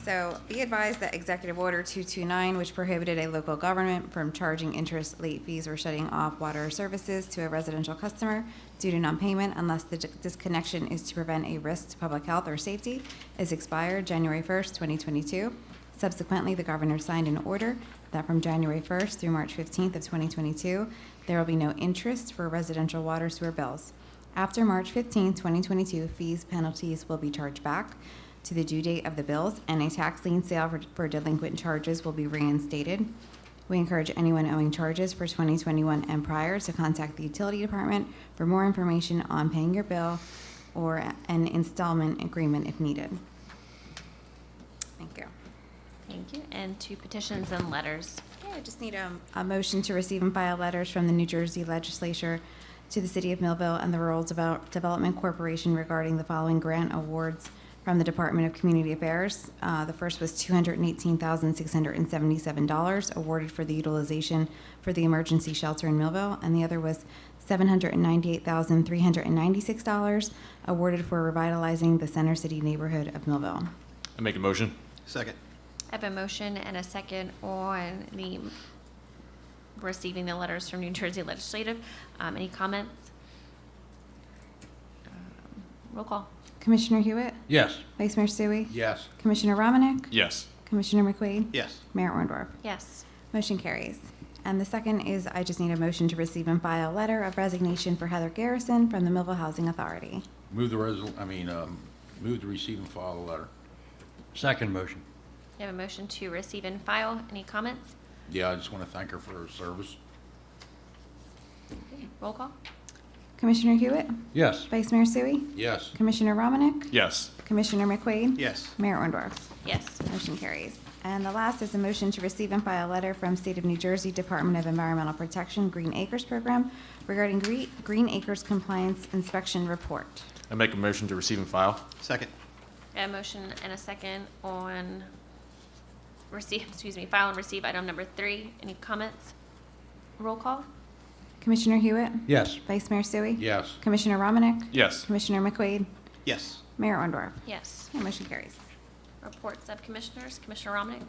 So be advised that Executive Order 229, which prohibited a local government from charging interest, late fees, or shutting off water services to a residential customer due to non-payment unless the disconnection is to prevent a risk to public health or safety, is expired January 1st, 2022. Subsequently, the governor signed an order that from January 1st through March 15th of 2022, there will be no interest for residential water sewer bills. After March 15th, 2022, fees, penalties will be charged back. to the due date of the bills, and a tax lien sale for delinquent charges will be reinstated. We encourage anyone owing charges for 2021 and prior to contact the utility department for more information on paying your bill or an installment agreement if needed. Thank you.
Thank you. And to petitions and letters.
Okay, I just need a motion to receive and file letters from the New Jersey Legislature to the City of Millville and the Rural Development Corporation regarding the following grant awards from the Department of Community Affairs. The first was $218,677 awarded for the utilization for the emergency shelter in Millville, and the other was $798,396 awarded for revitalizing the Center City neighborhood of Millville.
I make a motion.
Second.
I have a motion and a second on the receiving the letters from New Jersey Legislative. Any comments? Roll call.
Commissioner Hewitt?
Yes.
Vice Mayor Stewie?
Yes.
Commissioner Romanek?
Yes.
Commissioner McQuaid?
Yes.
Mayor Orndorff?
Yes.
Motion carries. And the second is I just need a motion to receive and file a letter of resignation for Heather Garrison from the Millville Housing Authority.
Move the move to receive and file the letter.
Second motion.
You have a motion to receive and file. Any comments?
Yeah, I just want to thank her for her service.
Roll call.
Commissioner Hewitt?
Yes.
Vice Mayor Stewie?
Yes.
Commissioner Romanek?
Yes.
Commissioner McQuaid?
Yes.
Mayor Orndorff?
Yes.
Motion carries. And the last is a motion to receive and file a letter from State of New Jersey Department of Environmental Protection Green Acres Program regarding Green Acres Compliance Inspection Report.
I make a motion to receive and file.
Second.
I have a motion and a second on file and receive item number 3. Any comments? Roll call.
Commissioner Hewitt?
Yes.
Vice Mayor Stewie?
Yes.
Commissioner Romanek?
Yes.
Commissioner McQuaid?
Yes.
Mayor Orndorff?
Yes.
And motion carries.
Reports of commissioners. Commissioner Romanek.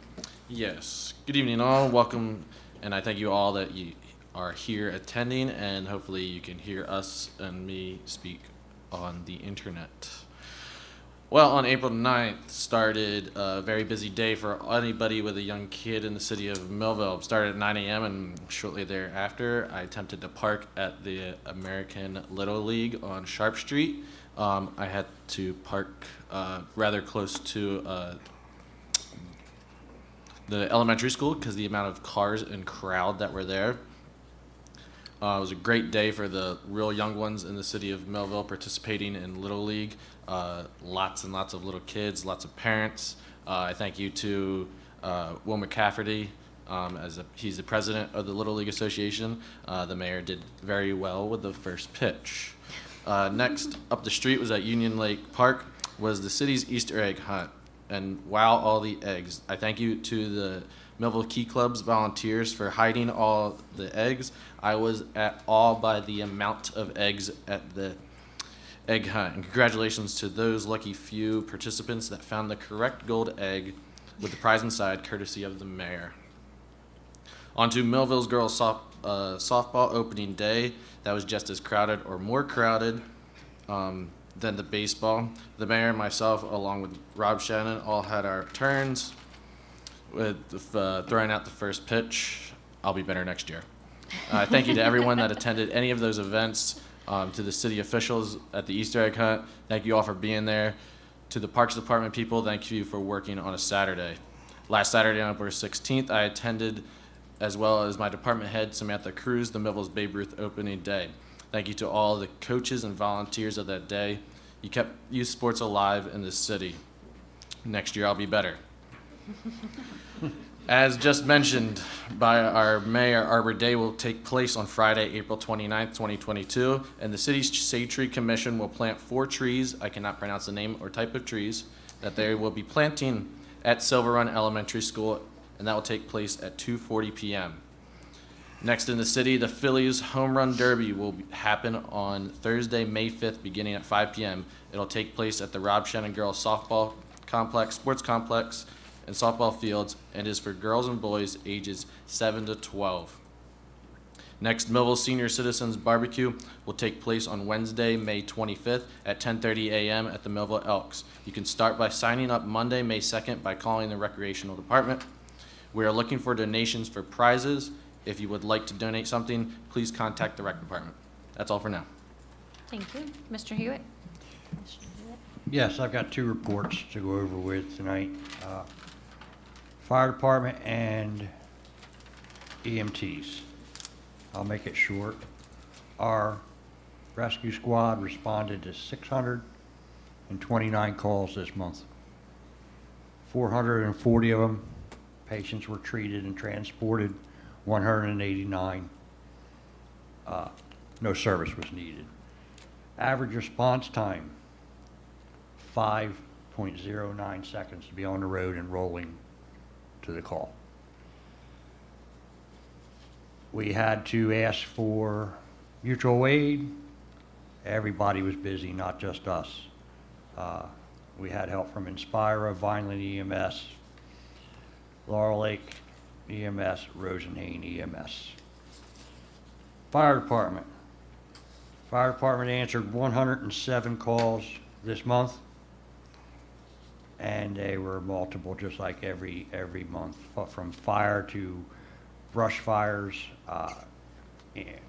Yes. Good evening, all. Welcome, and I thank you all that you are here attending, and hopefully you can hear us and me speak on the internet. Well, on April 9th started a very busy day for anybody with a young kid in the city of Millville. It started at 9 a.m. and shortly thereafter, I attempted to park at the American Little League on Sharp Street. I had to park rather close to the elementary school because the amount of cars and crowd that were there. It was a great day for the real young ones in the city of Millville participating in Little League. Lots and lots of little kids, lots of parents. I thank you to Will McCafferty, he's the president of the Little League Association. The mayor did very well with the first pitch. Next up the street was at Union Lake Park was the city's Easter egg hunt. And wow, all the eggs. I thank you to the Melville Key Club's volunteers for hiding all the eggs. I was at awe by the amount of eggs at the egg hunt. And congratulations to those lucky few participants that found the correct gold egg with the prize inside, courtesy of the mayor. On to Millville's girls softball opening day. That was just as crowded or more crowded than the baseball. The mayor and myself, along with Rob Shannon, all had our turns with throwing out the first pitch. I'll be better next year. Thank you to everyone that attended any of those events, to the city officials at the Easter egg hunt. Thank you all for being there. To the Parks Department people, thank you for working on a Saturday. Last Saturday, on October 16th, I attended, as well as my department head, Samantha Cruz, the Millville's Babe Ruth opening day. Thank you to all the coaches and volunteers of that day. You kept youth sports alive in this city. Next year, I'll be better. As just mentioned by our mayor, Arbor Day will take place on Friday, April 29th, 2022, and the city's Shade Tree Commission will plant 4 trees, I cannot pronounce the name or type of trees, that they will be planting at Silver Run Elementary School, and that will take place at 2:40 p.m. Next in the city, the Phillies Home Run Derby will happen on Thursday, May 5th, beginning at 5 p.m. It'll take place at the Rob Shannon Girls Softball Complex, Sports Complex, and softball fields, and is for girls and boys ages 7 to 12. Next, Millville Senior Citizens Barbecue will take place on Wednesday, May 25th at 10:30 a.m. at the Millville Elks. You can start by signing up Monday, May 2nd by calling the Recreational Department. We are looking for donations for prizes. If you would like to donate something, please contact the Rec Department. That's all for now.
Thank you. Mr. Hewitt.
Yes, I've got 2 reports to go over with tonight. Fire department and EMTs. I'll make it short. Our rescue squad responded to 629 calls this month. 440 of them, patients were treated and transported. 189, no service was needed. Average response time, 5.09 seconds to be on the road and rolling to the call. We had to ask for mutual aid. Everybody was busy, not just us. We had help from Inspira, Vineland EMS, Laurel Lake EMS, Rosenhain EMS. Fire department. Fire department answered 107 calls this month, and they were multiple, just like every month, from fire to brush fires, and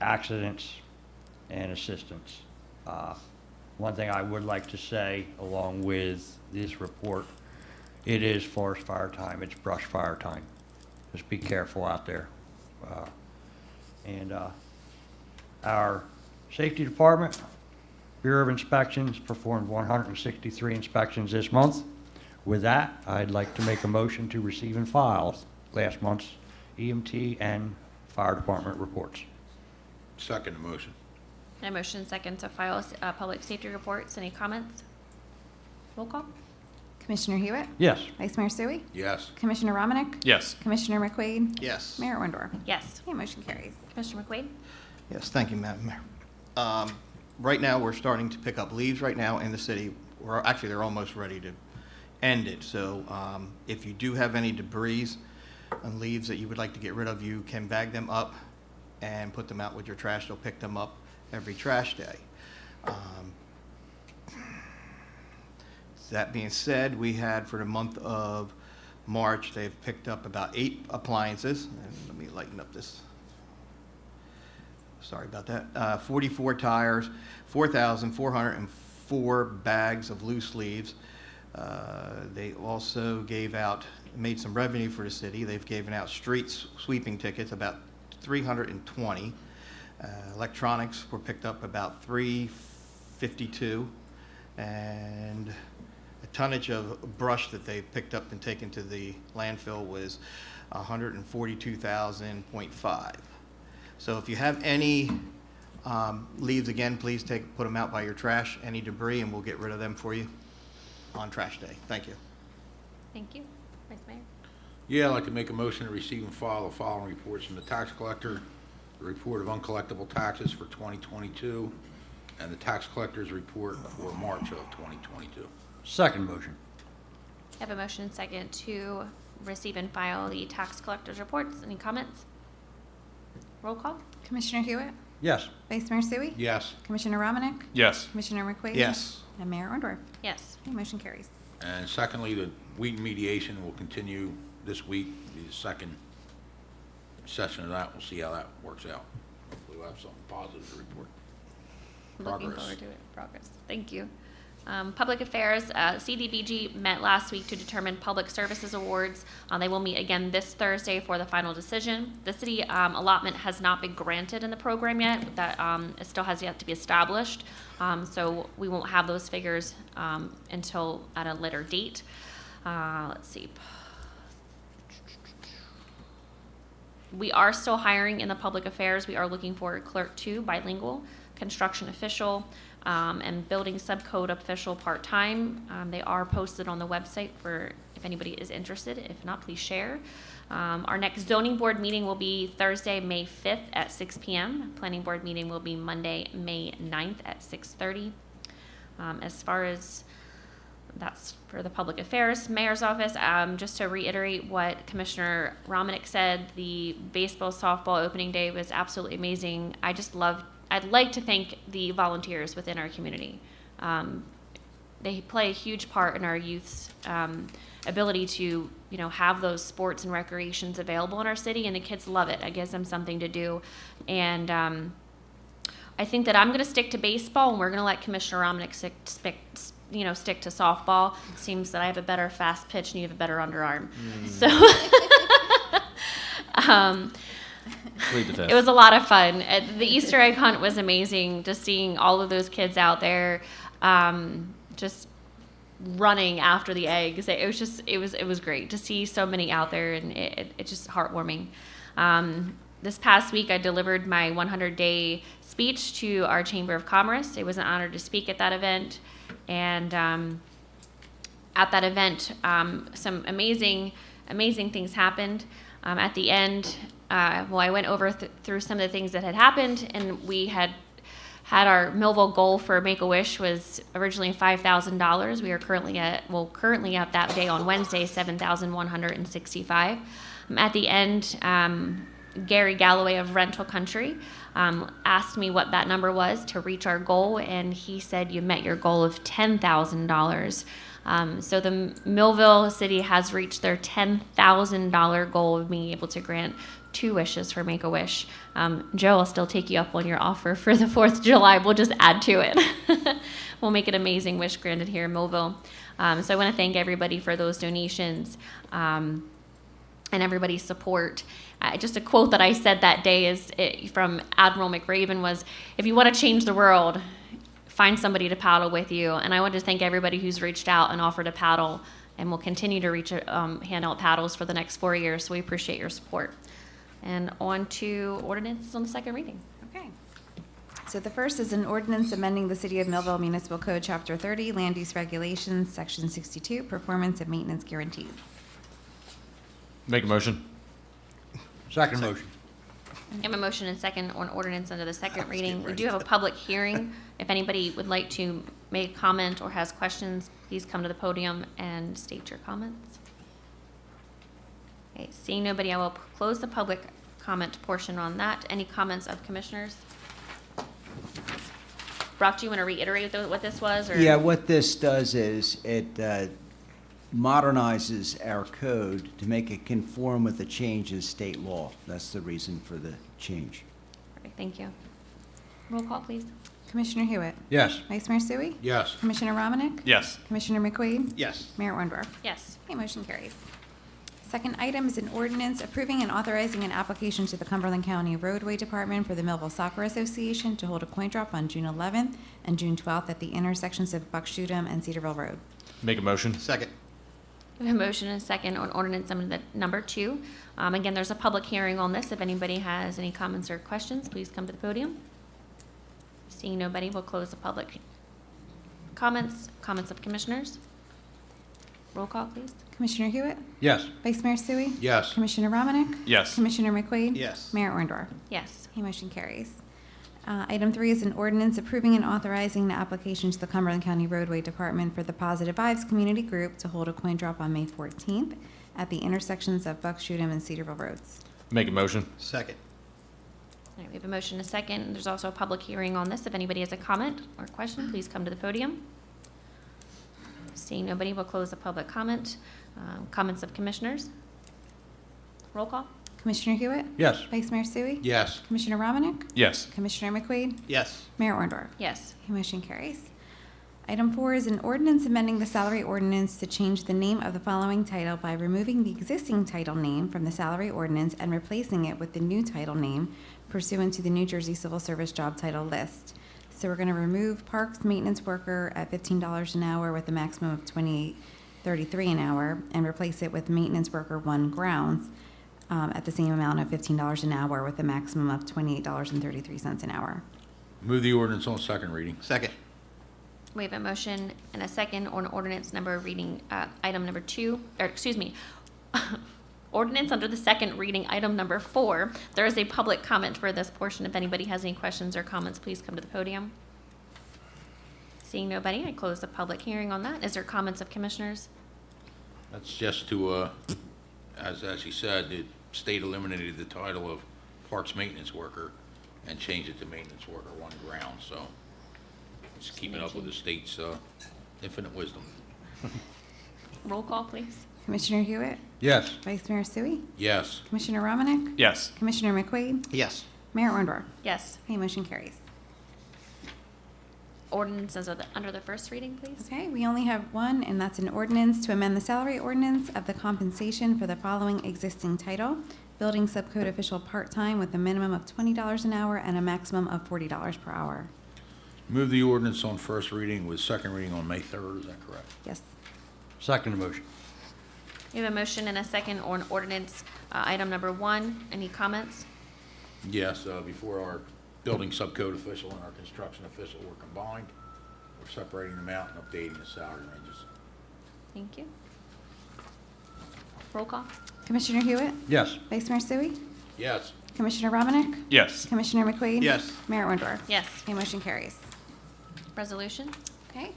accidents, and assistance. One thing I would like to say, along with this report, it is forest fire time, it's brush fire time. Just be careful out there. Our safety department, Bureau of Inspections, performed 163 inspections this month. With that, I'd like to make a motion to receive and file last month's EMT and fire department reports.
Second motion.
A motion second to file public safety reports. Any comments? Roll call.
Commissioner Hewitt?
Yes.
Vice Mayor Sui?
Yes.
Commissioner Romanek?
Yes.
Commissioner McQuaid?
Yes.
Mayor Wendorf?
Yes.
Okay, motion carries.
Commissioner McQuaid?
Yes, thank you, Madam Mayor. Right now, we're starting to pick up leaves right now in the city. They're almost ready to end it. So if you do have any debris and leaves that you would like to get rid of, you can bag them up and put them out with your trash. They'll pick them up every trash day. That being said, we had for the month of March, they've picked up about 8 appliances. And let me lighten up this. Sorry about that. 44 tires, 4,404 bags of loose leaves. They also made some revenue for the city. They've given out street sweeping tickets, about 320. Electronics were picked up about 352. And the tonnage of brush that they picked up and taken to the landfill was 142,000.5. So if you have any leaves, again, please put them out by your trash, any debris, and we'll get rid of them for you on trash day. Thank you.
Thank you. Vice Mayor?
Yeah, I'd like to make a motion to receive and file the following reports from the tax collector: the report of uncollectible taxes for 2022, and the tax collector's report for March of 2022.
Second motion.
I have a motion second to receive and file the tax collector's reports. Any comments? Roll call.
Commissioner Hewitt?
Yes.
Vice Mayor Sui?
Yes.
Commissioner Romanek?
Yes.
Commissioner McQuaid?
Yes.
And Mayor Wendorf?
Yes.
Okay, motion carries.
And secondly, the weed mediation will continue this week, be the second session of that. We'll see how that works out. Hopefully we'll have something positive to report.
Looking
Progress.
forward to it. Progress. Thank you. Public Affairs, CDBG met last week to determine Public Services Awards. They will meet again this Thursday for the final decision. The city allotment has not been granted in the program yet. That it still has yet to be established. So we won't have those figures until at a later date. Let's see. We are still hiring in the Public Affairs. We are looking for a clerk 2, bilingual, construction official, and building subcode official part-time. They are posted on the website for if anybody is interested. If not, please share. Our next zoning board meeting will be Thursday, May 5th at 6 p.m. Planning board meeting will be Monday, May 9th at 6:30. As far as that's for the Public Affairs Mayor's Office. Just to reiterate what Commissioner Romanek said, the baseball, softball opening day was absolutely amazing. I'd like to thank the volunteers within our community. They play a huge part in our youth's ability to, have those sports and recreations available in our city, and the kids love it. It gives them something to do. And I think that I'm going to stick to baseball, and we're going to let Commissioner Romnick stick to softball. Seems that I have a better fast pitch, and you have a better underarm. So
Plead the fifth.
it was a lot of fun. The Easter egg hunt was amazing. Just seeing all of those kids out there, just running after the eggs. It was great to see so many out there, and it's just heartwarming. This past week, I delivered my 100-day speech to our Chamber of Commerce. It was an honor to speak at that event, and at that event, some amazing things happened. At the end, I went over through some of the things that had happened, and we had our Millville goal for Make-A-Wish was originally $5,000. We are currently at that day on Wednesday, $7,165. At the end, Gary Galloway of Rental Country asked me what that number was to reach our goal, and he said you met your goal of $10,000. So the Millville City has reached their $10,000 goal of being able to grant 2 wishes for Make-A-Wish. Joe, I'll still take you up on your offer for the 4th of July. We'll just add to it. We'll make an amazing wish granted here in Millville. So I want to thank everybody for those donations and everybody's support. Just a quote that I said that day from Admiral McRaven was, if you want to change the world, find somebody to paddle with you. And I want to thank everybody who's reached out and offered a paddle, and will continue to hand out paddles for the next 4 years. So we appreciate your support. And on to ordinance on the second reading.
Okay. So the first is an ordinance amending the City of Millville Municipal Code, Chapter 30, Land Use Regulations, Section 62, Performance and Maintenance Guarantees.
Make a motion.
Second motion.
I have a motion and second on ordinance under the second reading. We do have a public hearing. If anybody would like to make a comment or has questions, please come to the podium and state your comments. Okay, seeing nobody, I will close the public comment portion on that. Any comments of commissioners? Brock, do you want to reiterate what this was? Or?
Yeah, what this does is it modernizes our code to make it conform with the changes state law. That's the reason for the change.
All right, thank you. Roll call, please.
Commissioner Hewitt?
Yes.
Vice Mayor Sui?
Yes.
Commissioner Romanek?
Yes.
Commissioner McQuaid?
Yes.
Mayor Orndorff?
Yes.
Okay, motion carries. Second item is an ordinance approving and authorizing an application to the Cumberland County Roadway Department for the Millville Soccer Association to hold a coin drop on June 11th and June 12th at the intersections of Buckshootum and Cedarville Road.
Make a motion.
Second.
We have a motion and a second on ordinance number 2. Again, there's a public hearing on this. If anybody has any comments or questions, please come to the podium. Seeing nobody, we'll close the public comments. Comments of commissioners? Roll call, please.
Commissioner Hewitt?
Yes.
Vice Mayor Sui?
Yes.
Commissioner Romanek?
Yes.
Commissioner McQuaid?
Yes.
Mayor Orndorff?
Yes.
Okay, motion carries. Item 3 is an ordinance approving and authorizing the application to the Cumberland County Roadway Department for the Positive Vibes Community Group to hold a coin drop on May 14th at the intersections of Buckshootum and Cedarville Roads.
Make a motion.
Second.
All right, we have a motion and a second. There's also a public hearing on this. If anybody has a comment or question, please come to the podium. Seeing nobody, we'll close the public comment. Comments of commissioners? Roll call?
Commissioner Hewitt?
Yes.
Vice Mayor Sui?
Yes.
Commissioner Romanek?
Yes.
Commissioner McQuaid?
Yes.
Mayor Orndorff?
Yes.
Okay, motion carries. Item 4 is an ordinance amending the salary ordinance to change the name of the following title by removing the existing title name from the salary ordinance and replacing it with the new title name pursuant to the New Jersey Civil Service job title list. So we're going to remove Parks Maintenance Worker at $15 an hour with a maximum of $28.33 an hour and replace it with Maintenance Worker 1 Grounds at the same amount of $15 an hour with a maximum of $28.33 an hour.
Move the ordinance on second reading.
Second.
We have a motion and a second on ordinance number reading, item number 2, or excuse me, ordinance under the second reading, item number 4. There is a public comment for this portion. If anybody has any questions or comments, please come to the podium. Seeing nobody, I close the public hearing on that. Is there comments of commissioners?
That's just to, as he said, the state eliminated the title of Parks Maintenance Worker and changed it to Maintenance Worker 1 Ground, so it's keeping up with the state's infinite wisdom.
Roll call, please.
Commissioner Hewitt?
Yes.
Vice Mayor Sui?
Yes.
Commissioner Romanek?
Yes.
Commissioner McQuaid?
Yes.
Mayor Orndorff?
Yes.
Okay, motion carries.
ordinances under the first reading, please?
Okay, we only have one, and that's an ordinance to amend the salary ordinance of the compensation for the following existing title: Building Subcode Official Part-Time with a minimum of $20 an hour and a maximum of $40 per hour.
Move the ordinance on first reading with second reading on May 3rd, is that correct?
Yes.
Second motion.
We have a motion and a second on ordinance, item number 1. Any comments?
Yes, before our building subcode official and our construction official were combined, we're separating them out and updating the salary ranges.
Thank you. Roll call?
Commissioner Hewitt?
Yes.
Vice Mayor Sui?
Yes.
Commissioner Romanek?
Yes.
Commissioner McQueen?
Yes.
Mayor Windorf?
Yes.
Okay, motion carries.
Resolution?
Okay.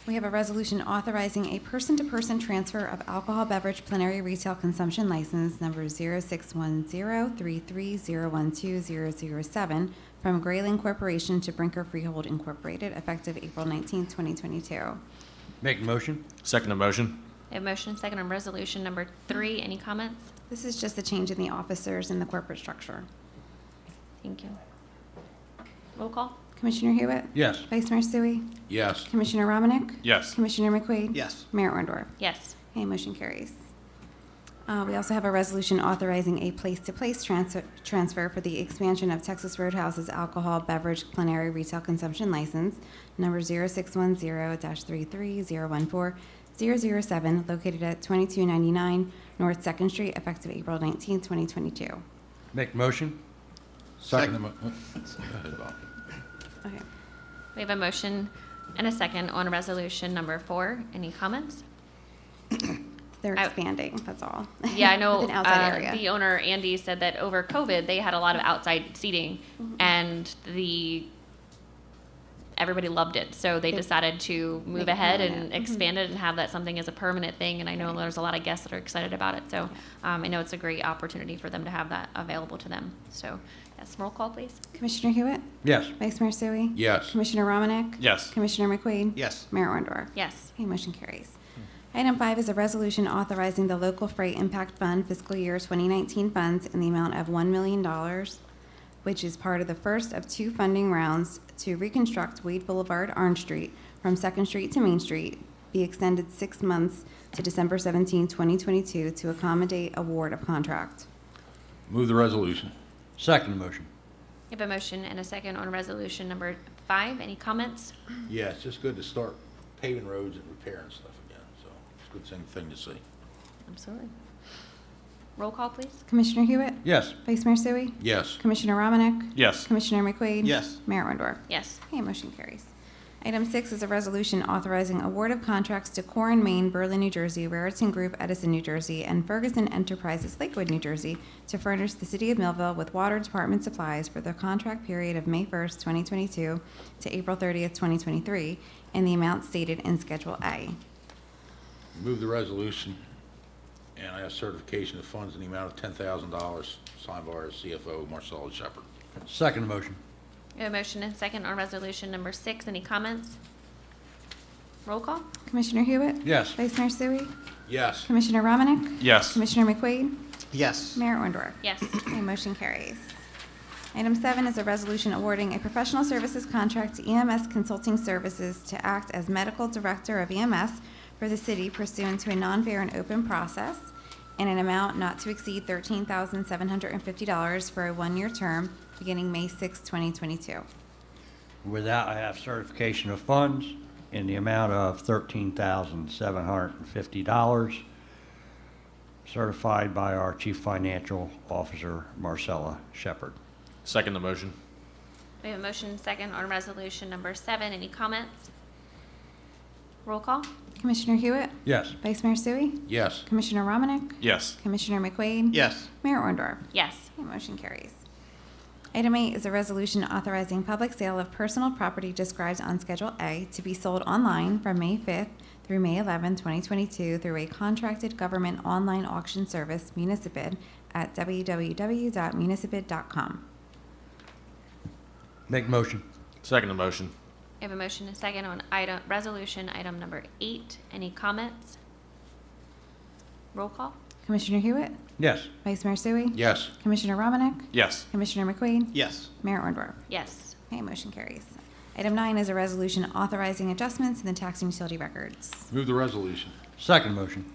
We have a resolution authorizing a person-to-person transfer of alcohol beverage plenary retail consumption license number 061033012007 from Grayling Corporation to Brinker Freehold Incorporated, effective April 19, 2022.
Make motion.
Second motion.
We have a motion and second on resolution number 3. Any comments?
This is just a change in the officers in the corporate structure.
Thank you. Roll call?
Commissioner Hewitt?
Yes.
Vice Mayor Sui?
Yes.
Commissioner Romanek?
Yes.
Commissioner McQueen?
Yes.
Mayor Windorf?
Yes.
Okay, motion carries. We also have a resolution authorizing a place-to-place transfer for the expansion of Texas Roadhouse's alcohol beverage plenary retail consumption license, number 0610-33014007, located at 2299 North 2nd Street, effective April 19, 2022.
Make motion.
Second. Go ahead, Bob.
Okay.
We have a motion and a second on resolution number 4. Any comments?
They're
I-
expanding, that's all.
Yeah, I know
With an outside area.
the owner, Andy, said that over COVID, they had a lot of outside seating, and everybody loved it. So they
They-
decided to
Make
move
it
ahead
permanent.
and expand it and have that something as a permanent thing. And I know
Right.
there's a lot of guests that are excited about it. So I know it's a great opportunity for them to have that available to them. So, yes, roll call, please.
Commissioner Hewitt?
Yes.
Vice Mayor Sui?
Yes.
Commissioner Romanek?
Yes.
Commissioner McQueen?
Yes.
Mayor Windorf?
Yes.
Okay, motion carries. Item 5 is a resolution authorizing the Local Freight Impact Fund fiscal year 2019 funds in the amount of $1 million, which is part of the first of 2 funding rounds to reconstruct Wade Boulevard, Orange Street, from 2nd Street to Main Street, be extended 6 months to December 17, 2022, to accommodate award of contract.
Move the resolution.
Second motion.
We have a motion and a second on resolution number 5. Any comments?
Yeah, it's just good to start paving roads and repairing stuff again, so it's a good thing to see.
Absolutely. Roll call, please.
Commissioner Hewitt?
Yes.
Vice Mayor Sui?
Yes.
Commissioner Romanek?
Yes.
Commissioner McQueen?
Yes.
Mayor Windorf?
Yes.
Okay, motion carries. Item 6 is a resolution authorizing award of contracts to Core & Main, Berlin, New Jersey, Raritan Group, Edison, New Jersey, and Ferguson Enterprises, Lakewood, New Jersey, to furnish the City of Millville with water department supplies for the contract period of May 1st, 2022 to April 30th, 2023, in the amount stated in Schedule A.
Move the resolution, and I have certification of funds in the amount of $10,000 signed by our CFO, Marcella Shepherd.
Second motion.
We have a motion and second on resolution number 6. Any comments? Roll call?
Commissioner Hewitt?
Yes.
Vice Mayor Sui?
Yes.
Commissioner Romanek?
Yes.
Commissioner McQueen?
Yes.
Mayor Windorf?
Yes.
Okay, motion carries. Item 7 is a resolution awarding a professional services contract to EMS Consulting Services to act as medical director of EMS for the city pursuant to a non-fair and open process in an amount not to exceed $13,750 for a 1-year term beginning May 6, 2022.
With that, I have certification of funds in the amount of $13,750, certified by our Chief Financial Officer, Marcella Shepherd.
Second the motion.
We have a motion and second on resolution number 7. Any comments? Roll call?
Commissioner Hewitt?
Yes.
Vice Mayor Sui?
Yes.
Commissioner Romanek?
Yes.
Commissioner McQueen?
Yes.
Mayor Orndorff?
Yes.
Okay, motion carries. Item 8 is a resolution authorizing public sale of personal property described on Schedule A to be sold online from May 5th through May 11, 2022 through a contracted government online auction service, Municipid, at www.municipid.com.
Make motion.
Second the motion.
We have a motion and second on resolution item number 8. Any comments? Roll call?
Commissioner Hewitt?
Yes.
Vice Mayor Sui?
Yes.
Commissioner Romanek?
Yes.
Commissioner McQueen?
Yes.
Mayor Orndorff?
Yes.
Okay, motion carries. Item 9 is a resolution authorizing adjustments in the tax and utility records.
Move the resolution.
Second motion.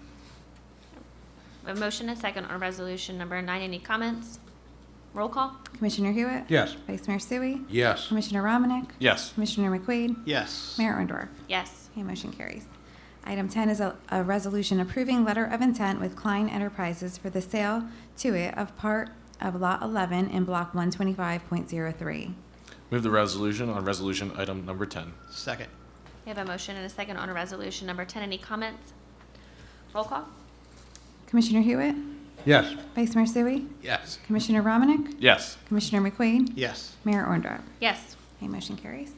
A motion and a second on resolution number 9. Any comments? Roll call?
Commissioner Hewitt?
Yes.
Vice Mayor Sui?
Yes.
Commissioner Romanek?
Yes.
Commissioner McQuaid?
Yes.
Mayor Orndorff?
Yes.
Okay, motion carries. Item 10 is a resolution approving letter of intent with Klein Enterprises for the sale to it of part of Lot 11 in Block 125.03.
Move the resolution on resolution item number 10.
Second.
We have a motion and a second on resolution number 10. Any comments? Roll call?
Commissioner Hewitt?
Yes.
Vice Mayor Sui?
Yes.
Commissioner Romanek?
Yes.
Commissioner McQuaid?
Yes.
Mayor Orndorff?
Yes.
Okay, motion carries.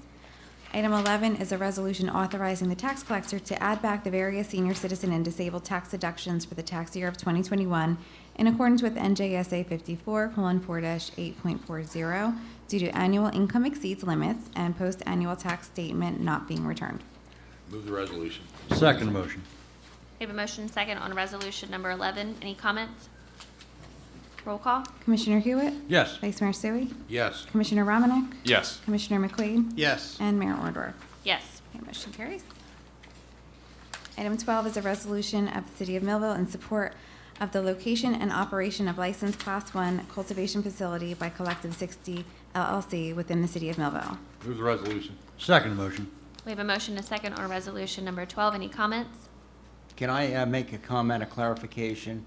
Item 11 is a resolution authorizing the tax collector to add back the various senior citizen and disabled tax deductions for the tax year of 2021 in accordance with NJSA 54:4-8.40 due to annual income exceeds limits and post-annual tax statement not being returned.
Move the resolution.
Second motion.
We have a motion and a second on resolution number 11. Any comments? Roll call?
Commissioner Hewitt?
Yes.
Vice Mayor Sui?
Yes.
Commissioner Romanek?
Yes.
Commissioner McQuaid?
Yes.
And Mayor Orndorff?
Yes.
Okay, motion carries. Item 12 is a resolution of the City of Millville in support of the location and operation of licensed Class 1 cultivation facility by Collective 60 LLC within the City of Millville.
Move the resolution.
Second motion.
We have a motion and a second on resolution number 12. Any comments?
Can I make a comment, a clarification?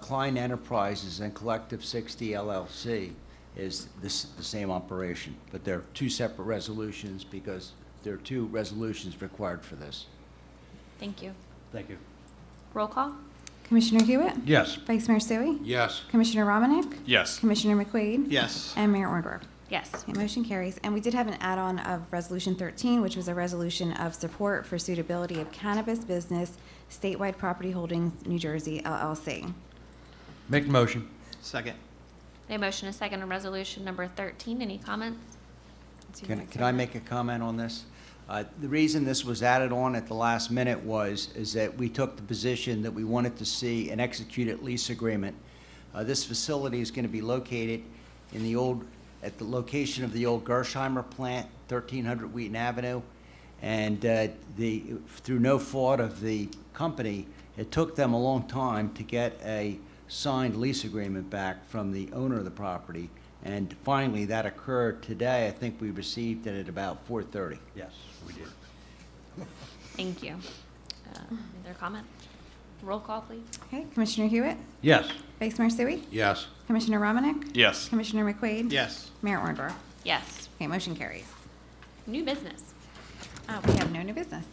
Klein Enterprises and Collective 60 LLC is the same operation, but they're two separate resolutions because there are two resolutions required for this.
Thank you.
Thank you.
Roll call?
Commissioner Hewitt?
Yes.
Vice Mayor Sui?
Yes.
Commissioner Romanek?
Yes.
Commissioner McQuaid?
Yes.
And Mayor Orndorff?
Yes.
Okay, motion carries. And we did have an add-on of Resolution 13, which was a resolution of support for suitability of cannabis business, Statewide Property Holdings, New Jersey, LLC.
Make the motion.
Second.
We have a motion and a second on resolution number 13. Any comments?
Can I make a comment on this? The reason this was added on at the last minute is that we took the position that we wanted to see an executed lease agreement. This facility is going to be located in at the location of the old Gersheimer plant, 1300 Wheaton Avenue. And through no fault of the company, it took them a long time to get a signed lease agreement back from the owner of the property. And finally, that occurred today. I think we received it at about 4:30.
Yes, we did.
Thank you. Any other comments? Roll call, please.
Okay, Commissioner Hewitt?
Yes.
Vice Mayor Sui?
Yes.
Commissioner Romanek?
Yes.
Commissioner McQuaid?
Yes.
Mayor Orndorff?
Yes.
Okay, motion carries.
New business.
We have no new business.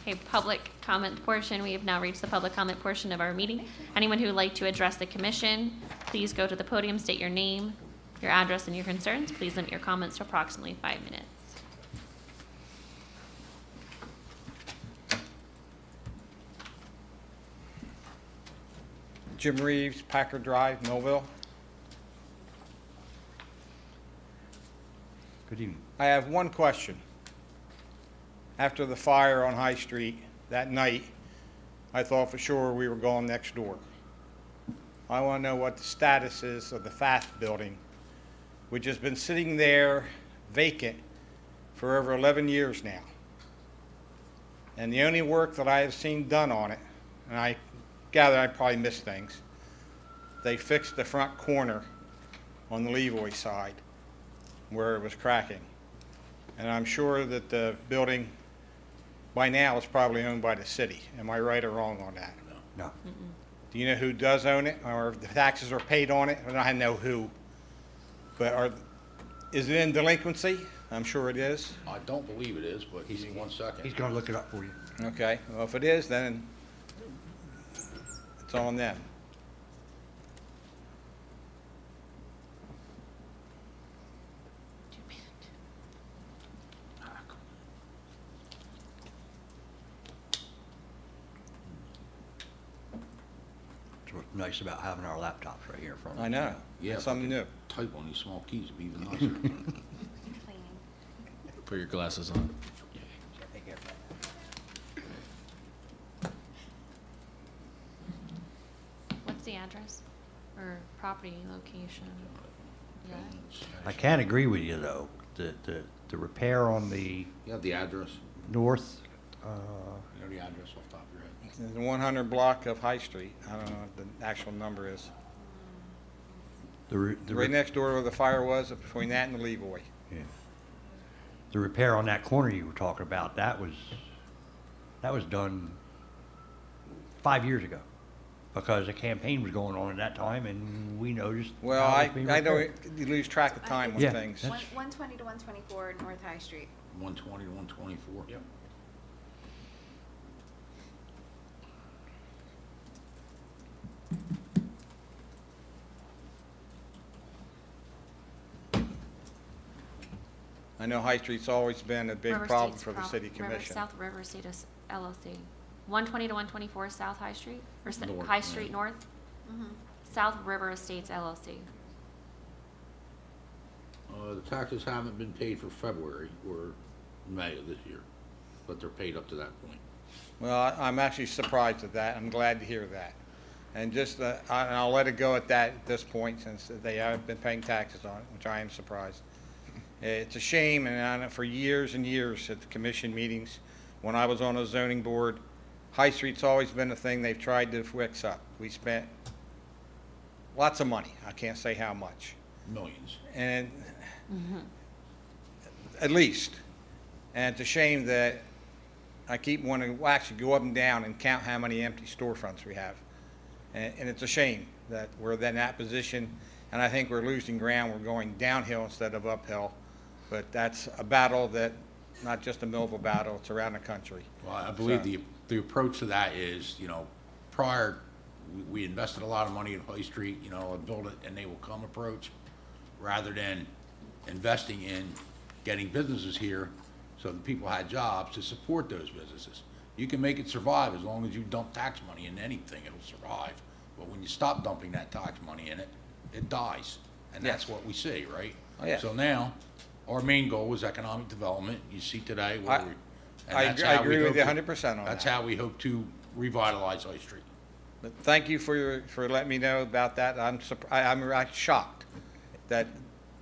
Okay, public comment portion. We have now reached the public comment portion of our meeting. Anyone who would like to address the commission, please go to the podium, state your name, your address, and your concerns. Please limit your comments to approximately 5 minutes.
Jim Reeves, Packard Drive, Millville.
Good evening.
I have one question. After the fire on High Street that night, I thought for sure we were going next door. I want to know what the status is of the FAST building, which has been sitting there vacant for over 11 years now. And the only work that I have seen done on it, and I gather I probably missed things, they fixed the front corner on the Levoy side where it was cracking. And I'm sure that the building by now is probably owned by the city. Am I right or wrong on that?
No.
Do you know who does own it, or if the taxes are paid on it? I don't know who, but is it in delinquency? I'm sure it is.
I don't believe it is, but give me 1 second.
He's going to look it up for you.
Okay, well, if it is, then it's on them.
It's what's nice about having our laptops right here in front of us.
I know,
Yeah,
it's something new.
Type on these small keys would be even nicer.
Put your glasses on.
What's the address or property location?
I can't agree with you, though. The repair on the
You have the address?
north,
You know the address off the top of your head?
The 100 block of High Street, I don't know what the actual number is. Right next door where the fire was, between that and the Levoy.
yeah. The repair on that corner you were talking about, that was done 5 years ago, because a campaign was going on at that time, and we noticed.
Well,
how it
I
was being
know
repaired.
you lose track of time with
Yeah.
things.
That's-
120 to 124 North High Street.
120 to 124? Yep.
I know High Street's always been a big
River
problem
Estate's
for the
prob-
city commission.
South River Estate LLC. 120 to 124 South High Street, or
North,
High
yeah.
Street North? South River Estates LLC.
The taxes haven't been paid for February or May of this year, but they're paid up to that point.
Well, I'm actually surprised at that. I'm glad to hear that. And just, and I'll let it go at that at this point, since they haven't been paying taxes on it, which I am surprised. It's a shame, and I know for years and years at the commission meetings, when I was on the zoning board, High Street's always been a thing they've tried to fix up. We spent lots of money. I can't say how much.
Millions.
And at least. And it's a shame that I keep wanting to actually go up and down and count how many empty storefronts we have. And it's a shame that we're in that position, and I think we're losing ground. We're going downhill instead of uphill. But that's a battle that, not just a Millville battle, it's around the country.
Well, I believe
So-
the approach to that is, prior, we invested a lot of money in High Street, a build it and they will come approach, rather than investing in getting businesses here so that people had jobs to support those businesses. You can make it survive as long as you dump tax money in anything, it'll survive. But when you stop dumping that tax money in it, it dies. And that's
Yes.
what we see, right?
Oh, yeah.
So now, our main goal is economic development. You see today where
I-
we.
I agree with you 100% on
That's
that.
how we hope to revitalize High Street.
But thank you for letting me know about that. I'm shocked that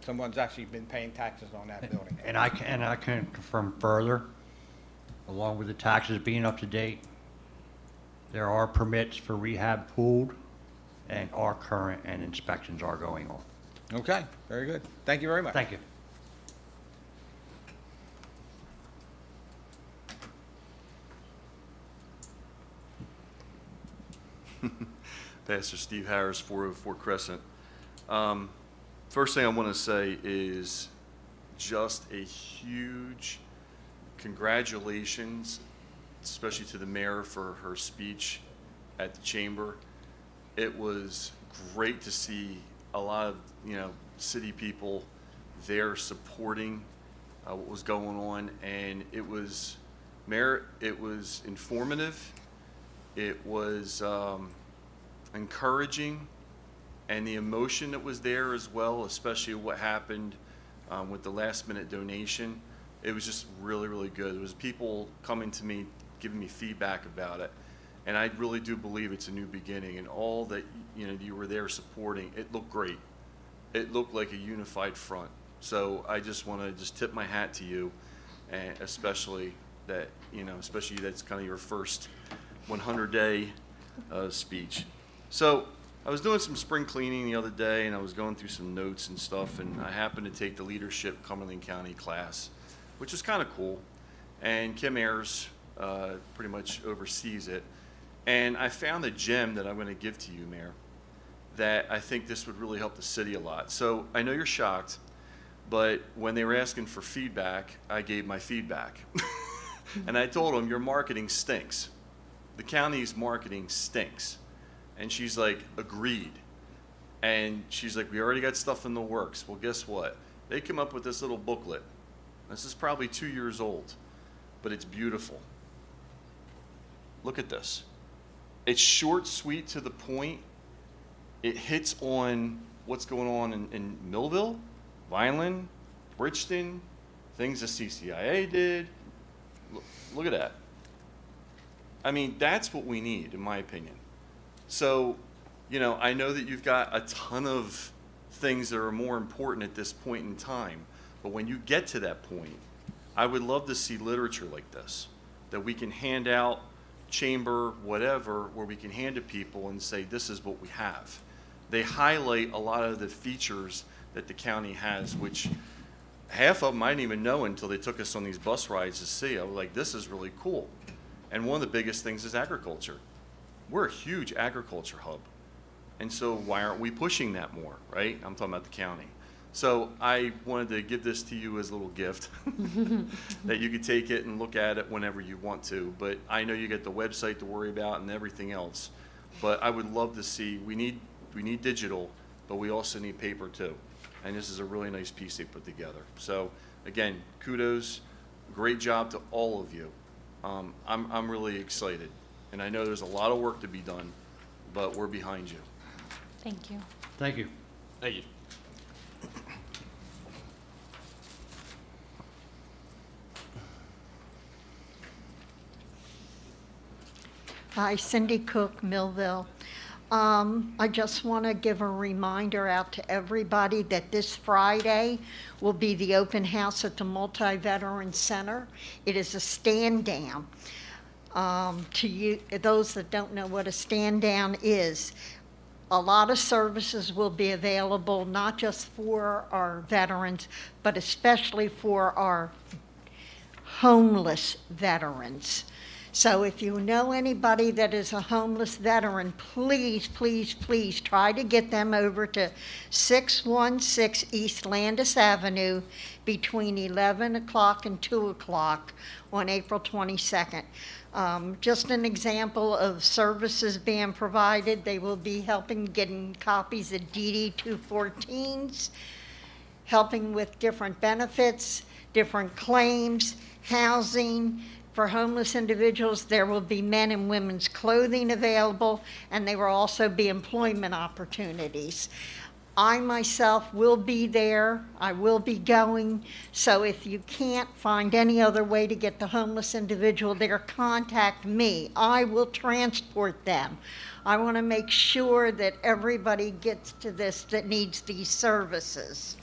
someone's actually been paying taxes on that building.
And I can confirm further, along with the taxes being up to date, there are permits for rehab pulled, and are current, and inspections are going on.
Okay, very good. Thank you very much.
Thank you.
Pastor Steve Harris, 404 Crescent. First thing I want to say is just a huge congratulations, especially to the mayor for her speech at the chamber. It was great to see a lot of, city people there supporting what was going on, and it was informative, it was encouraging, and the emotion that was there as well, especially what happened with the last minute donation. It was just really, really good. There was people coming to me, giving me feedback about it, and I really do believe it's a new beginning, and all that you were there supporting, it looked great. It looked like a unified front. So I just want to just tip my hat to you, and especially that, especially that's kind of your first 100-day speech. So I was doing some spring cleaning the other day, and I was going through some notes and stuff, and I happened to take the Leadership Cumberland County class, which is kind of cool. And Kim Ayers pretty much oversees it. And I found a gem that I'm going to give to you, Mayor, that I think this would really help the city a lot. So I know you're shocked, but when they were asking for feedback, I gave my feedback. And I told them, your marketing stinks. The county's marketing stinks. And she's like, agreed. And she's like, we already got stuff in the works. Well, guess what? They come up with this little booklet. This is probably 2 years old, but it's beautiful. Look at this. It's short, sweet, to the point. It hits on what's going on in Millville, Vineland, Bridgeton, things the CCIA did. Look at that. I mean, that's what we need, in my opinion. So, I know that you've got a ton of things that are more important at this point in time. But when you get to that point, I would love to see literature like this, that we can hand out, chamber, whatever, where we can hand to people and say, this is what we have. They highlight a lot of the features that the county has, which half of them I didn't even know until they took us on these bus rides to see. I was like, this is really cool. And one of the biggest things is agriculture. We're a huge agriculture hub. And so why aren't we pushing that more, right? I'm talking about the county. So I wanted to give this to you as a little gift that you could take it and look at it whenever you want to. But I know you get the website to worry about and everything else. But I would love to see, we need digital, but we also need paper too. And this is a really nice piece they put together. So again, kudos, great job to all of you. I'm really excited. And I know there's a lot of work to be done, but we're behind you.
Thank you.
Thank you.
Thank you.
Hi, Cindy Cook, Millville. I just want to give a reminder out to everybody that this Friday will be the open house at the Multi-Veteran Center. It is a stand down. To you, those that don't know what a stand down is, a lot of services will be available, not just for our veterans, but especially for our homeless veterans. So if you know anybody that is a homeless veteran, please, please, please try to get them over to 616 East Landis Avenue between 11 o'clock and 2 o'clock on April 22nd. Just an example of services being provided. They will be helping getting copies of DD 214s, helping with different benefits, different claims, housing. For homeless individuals, there will be men and women's clothing available, and there will also be employment opportunities. I myself will be there. I will be going. So if you can't find any other way to get the homeless individual there, contact me. I will transport them. I want to make sure that everybody gets to this that needs these services.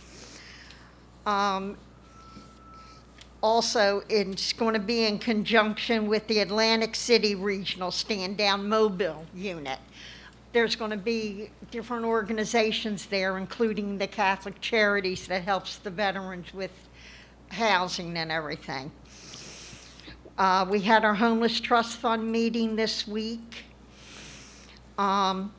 Also, it's going to be in conjunction with the Atlantic City Regional Stand Down Mobile Unit. There's going to be different organizations there, including the Catholic Charities that helps the veterans with housing and everything. We had our Homeless Trust Fund meeting this week. I'm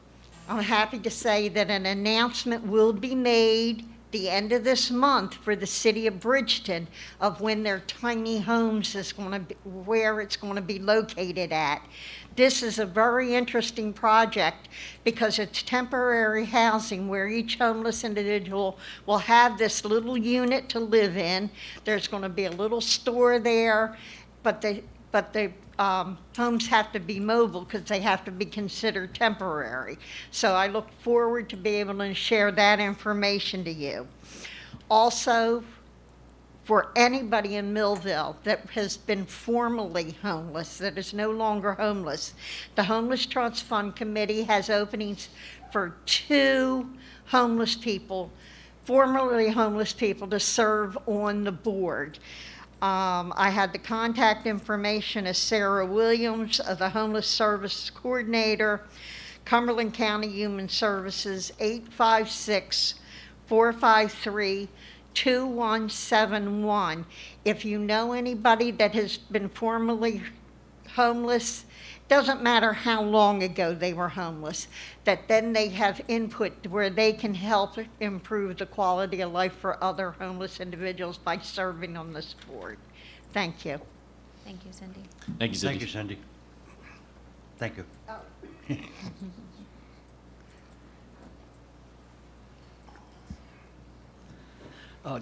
happy to say that an announcement will be made the end of this month for the city of Bridgeton of when their tiny homes is going to be, where it's going to be located at. This is a very interesting project because it's temporary housing where each homeless individual will have this little unit to live in. There's going to be a little store there, but the homes have to be mobile because they have to be considered temporary. So I look forward to be able to share that information to you. Also, for anybody in Millville that has been formerly homeless, that is no longer homeless, the Homeless Trust Fund Committee has openings for 2 homeless people, formerly homeless people, to serve on the board. I had the contact information of Sarah Williams, the Homeless Services Coordinator, Cumberland County Human Services, 856-453-2171. If you know anybody that has been formerly homeless, doesn't matter how long ago they were homeless, that then they have input where they can help improve the quality of life for other homeless individuals by serving on this board. Thank you.
Thank you, Cindy.
Thank you, Cindy.
Thank you, Cindy. Thank you.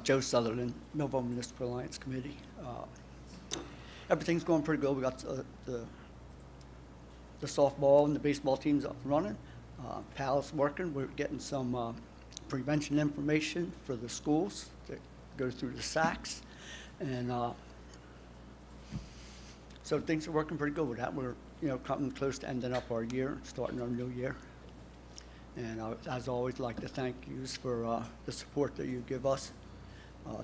Joe Sutherland, Millville Municipal Alliance Committee. Everything's going pretty good. We got the softball and the baseball teams up and running. PAL's working. We're getting some prevention information for the schools that go through the SACs. And so things are working pretty good with that. We're coming close to ending up our year, starting our new year. And as always, like to thank you for the support that you give us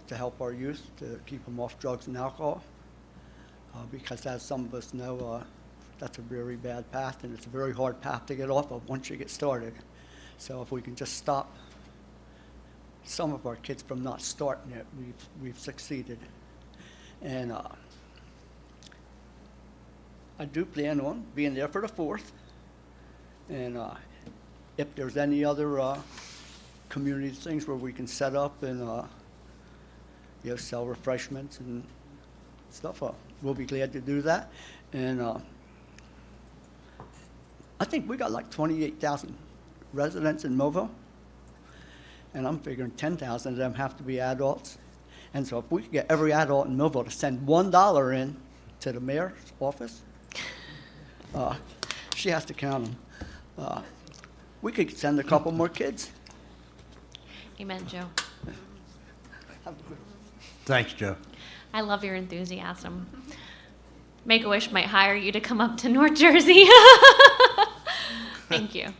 to help our youth, to keep them off drugs and alcohol. Because as some of us know, that's a very bad path, and it's a very hard path to get off of once you get started. So if we can just stop some of our kids from not starting it, we've succeeded. And I do plan on being there for the 4th. And if there's any other community things where we can set up and sell refreshments and stuff, we'll be glad to do that. And I think we got like 28,000 residents in Millville, and I'm figuring 10,000 of them have to be adults. And so if we could get every adult in Millville to send $1 in to the mayor's office, she has to count them. We could send a couple more kids.
Amen, Joe.
Thanks, Joe.
I love your enthusiasm. Make-A-Wish might hire you to come up to North Jersey. Thank you. All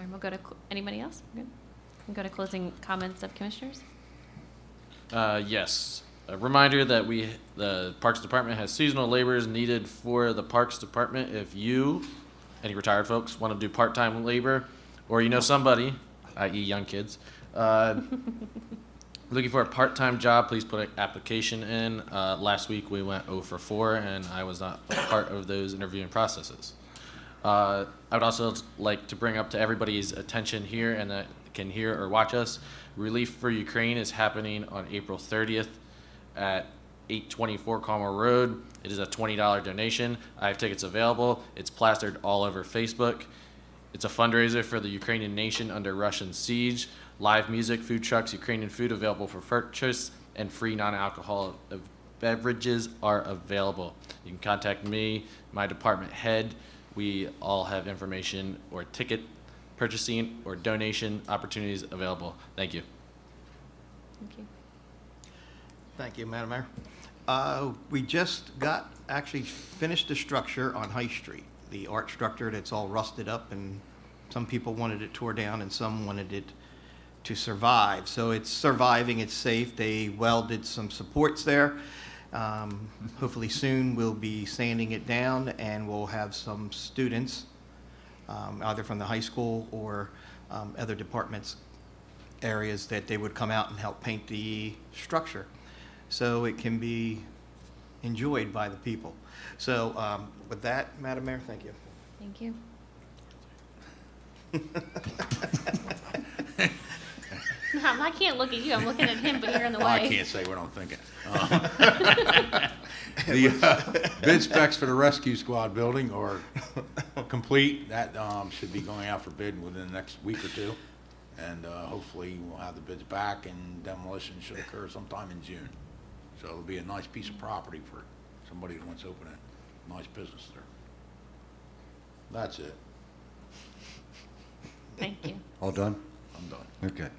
right, we'll go to anybody else? Good. We'll go to closing comments of commissioners.
Yes. A reminder that the Parks Department has seasonal laborers needed for the Parks Department. If you, any retired folks, want to do part-time labor, or you know somebody, i.e. young kids, looking for a part-time job, please put an application in. Last week we went 0 for 4, and I was not a part of those interviewing processes. I would also like to bring up to everybody's attention here and that can hear or watch us, Relief for Ukraine is happening on April 30th at 824 Calmer Road. It is a $20 donation. I have tickets available. It's plastered all over Facebook. It's a fundraiser for the Ukrainian nation under Russian siege. Live music, food trucks, Ukrainian food available for purchase, and free non-alcoholic beverages are available. You can contact me, my department head. We all have information or ticket purchasing or donation opportunities available. Thank you.
Thank you.
Thank you, Madam Mayor. We just actually finished the structure on High Street, the art structure that's all rusted up, and some people wanted it tore down and some wanted it to survive. So it's surviving, it's safe. They welded some supports there. Hopefully soon we'll be sanding it down, and we'll have some students, either from the high school or other departments areas, that they would come out and help paint the structure so it can be enjoyed by the people. So with that, Madam Mayor, thank you.
Thank you. I can't look at you. I'm looking at him, but you're in the way.
Well, I can't say what I'm thinking. The bid specs for the rescue squad building are complete. That should be going out for bid within the next week or two. And hopefully we'll have the bids back, and demolition should occur sometime in June. So it'll be a nice piece of property for somebody who wants to open a nice business there. That's it.
Thank you.
All done?
I'm done.
Okay.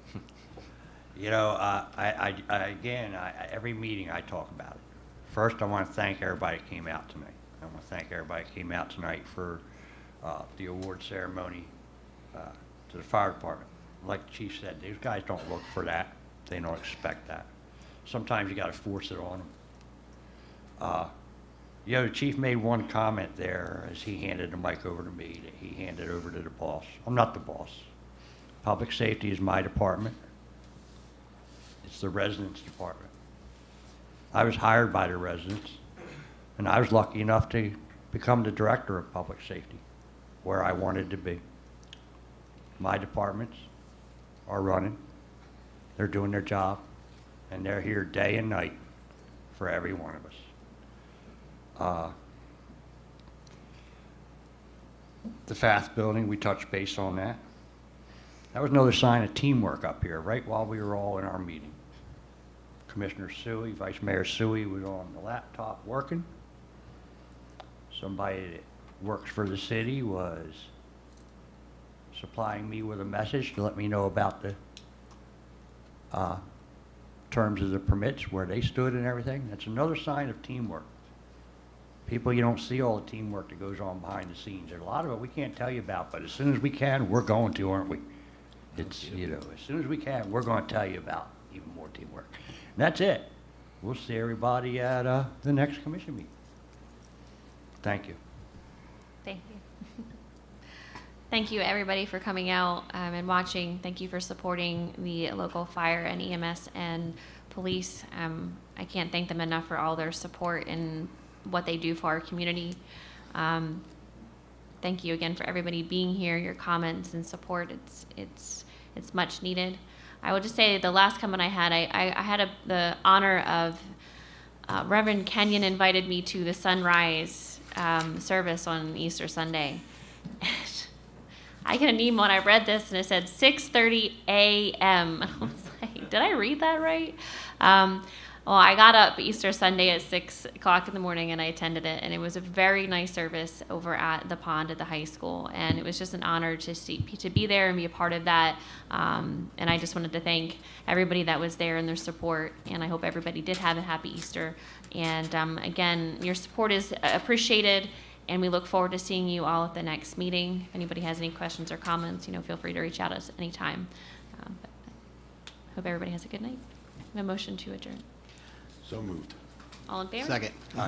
You know, every meeting I talk about it. First, I want to thank everybody that came out tonight. I want to thank everybody that came out tonight for the award ceremony to the fire department. Like the chief said, these guys don't look for that. They don't expect that. Sometimes you got to force it on them. You know, the chief made one comment there as he handed the mic over to me, that he handed over to the boss. I'm not the boss. Public safety is my department. It's the residents' department. I was hired by the residents, and I was lucky enough to become the director of public safety, where I wanted to be. My departments are running. They're doing their job, and they're here day and night for every one of us. The FAST building, we touched base on that. That was another sign of teamwork up here, right while we were all in our meeting. Commissioner Suey, Vice Mayor Suey was on the laptop working. Somebody that works for the city was supplying me with a message to let me know about the terms of the permits, where they stood and everything. That's another sign of teamwork. People, you don't see all the teamwork that goes on behind the scenes. There's a lot of it we can't tell you about, but as soon as we can, we're going to, aren't we? It's, you know, as soon as we can, we're going to tell you about even more teamwork. And that's it. We'll see everybody at the next commission meeting. Thank you.
Thank you. Thank you, everybody, for coming out and watching. Thank you for supporting the local fire and EMS and police. I can't thank them enough for all their support and what they do for our community. Thank you again for everybody being here, your comments and support. It's much needed. I will just say the last comment I had the honor of Reverend Kenyon invited me to the sunrise service on Easter Sunday. I got an email when I read this and it said 6:30 a.m. I was like, did I read that right? Well, I got up Easter Sunday at 6 o'clock in the morning and I attended it, and it was a very nice service over at the pond at the high school, and it was just an honor to be there and be a part of that. And I just wanted to thank everybody that was there and their support, and I hope everybody did have a happy Easter. And again, your support is appreciated, and we look forward to seeing you all at the next meeting. If anybody has any questions or comments, feel free to reach out to us anytime. But I hope everybody has a good night. A motion to adjourn.
So moved.
All in favor?
Second.
Aye.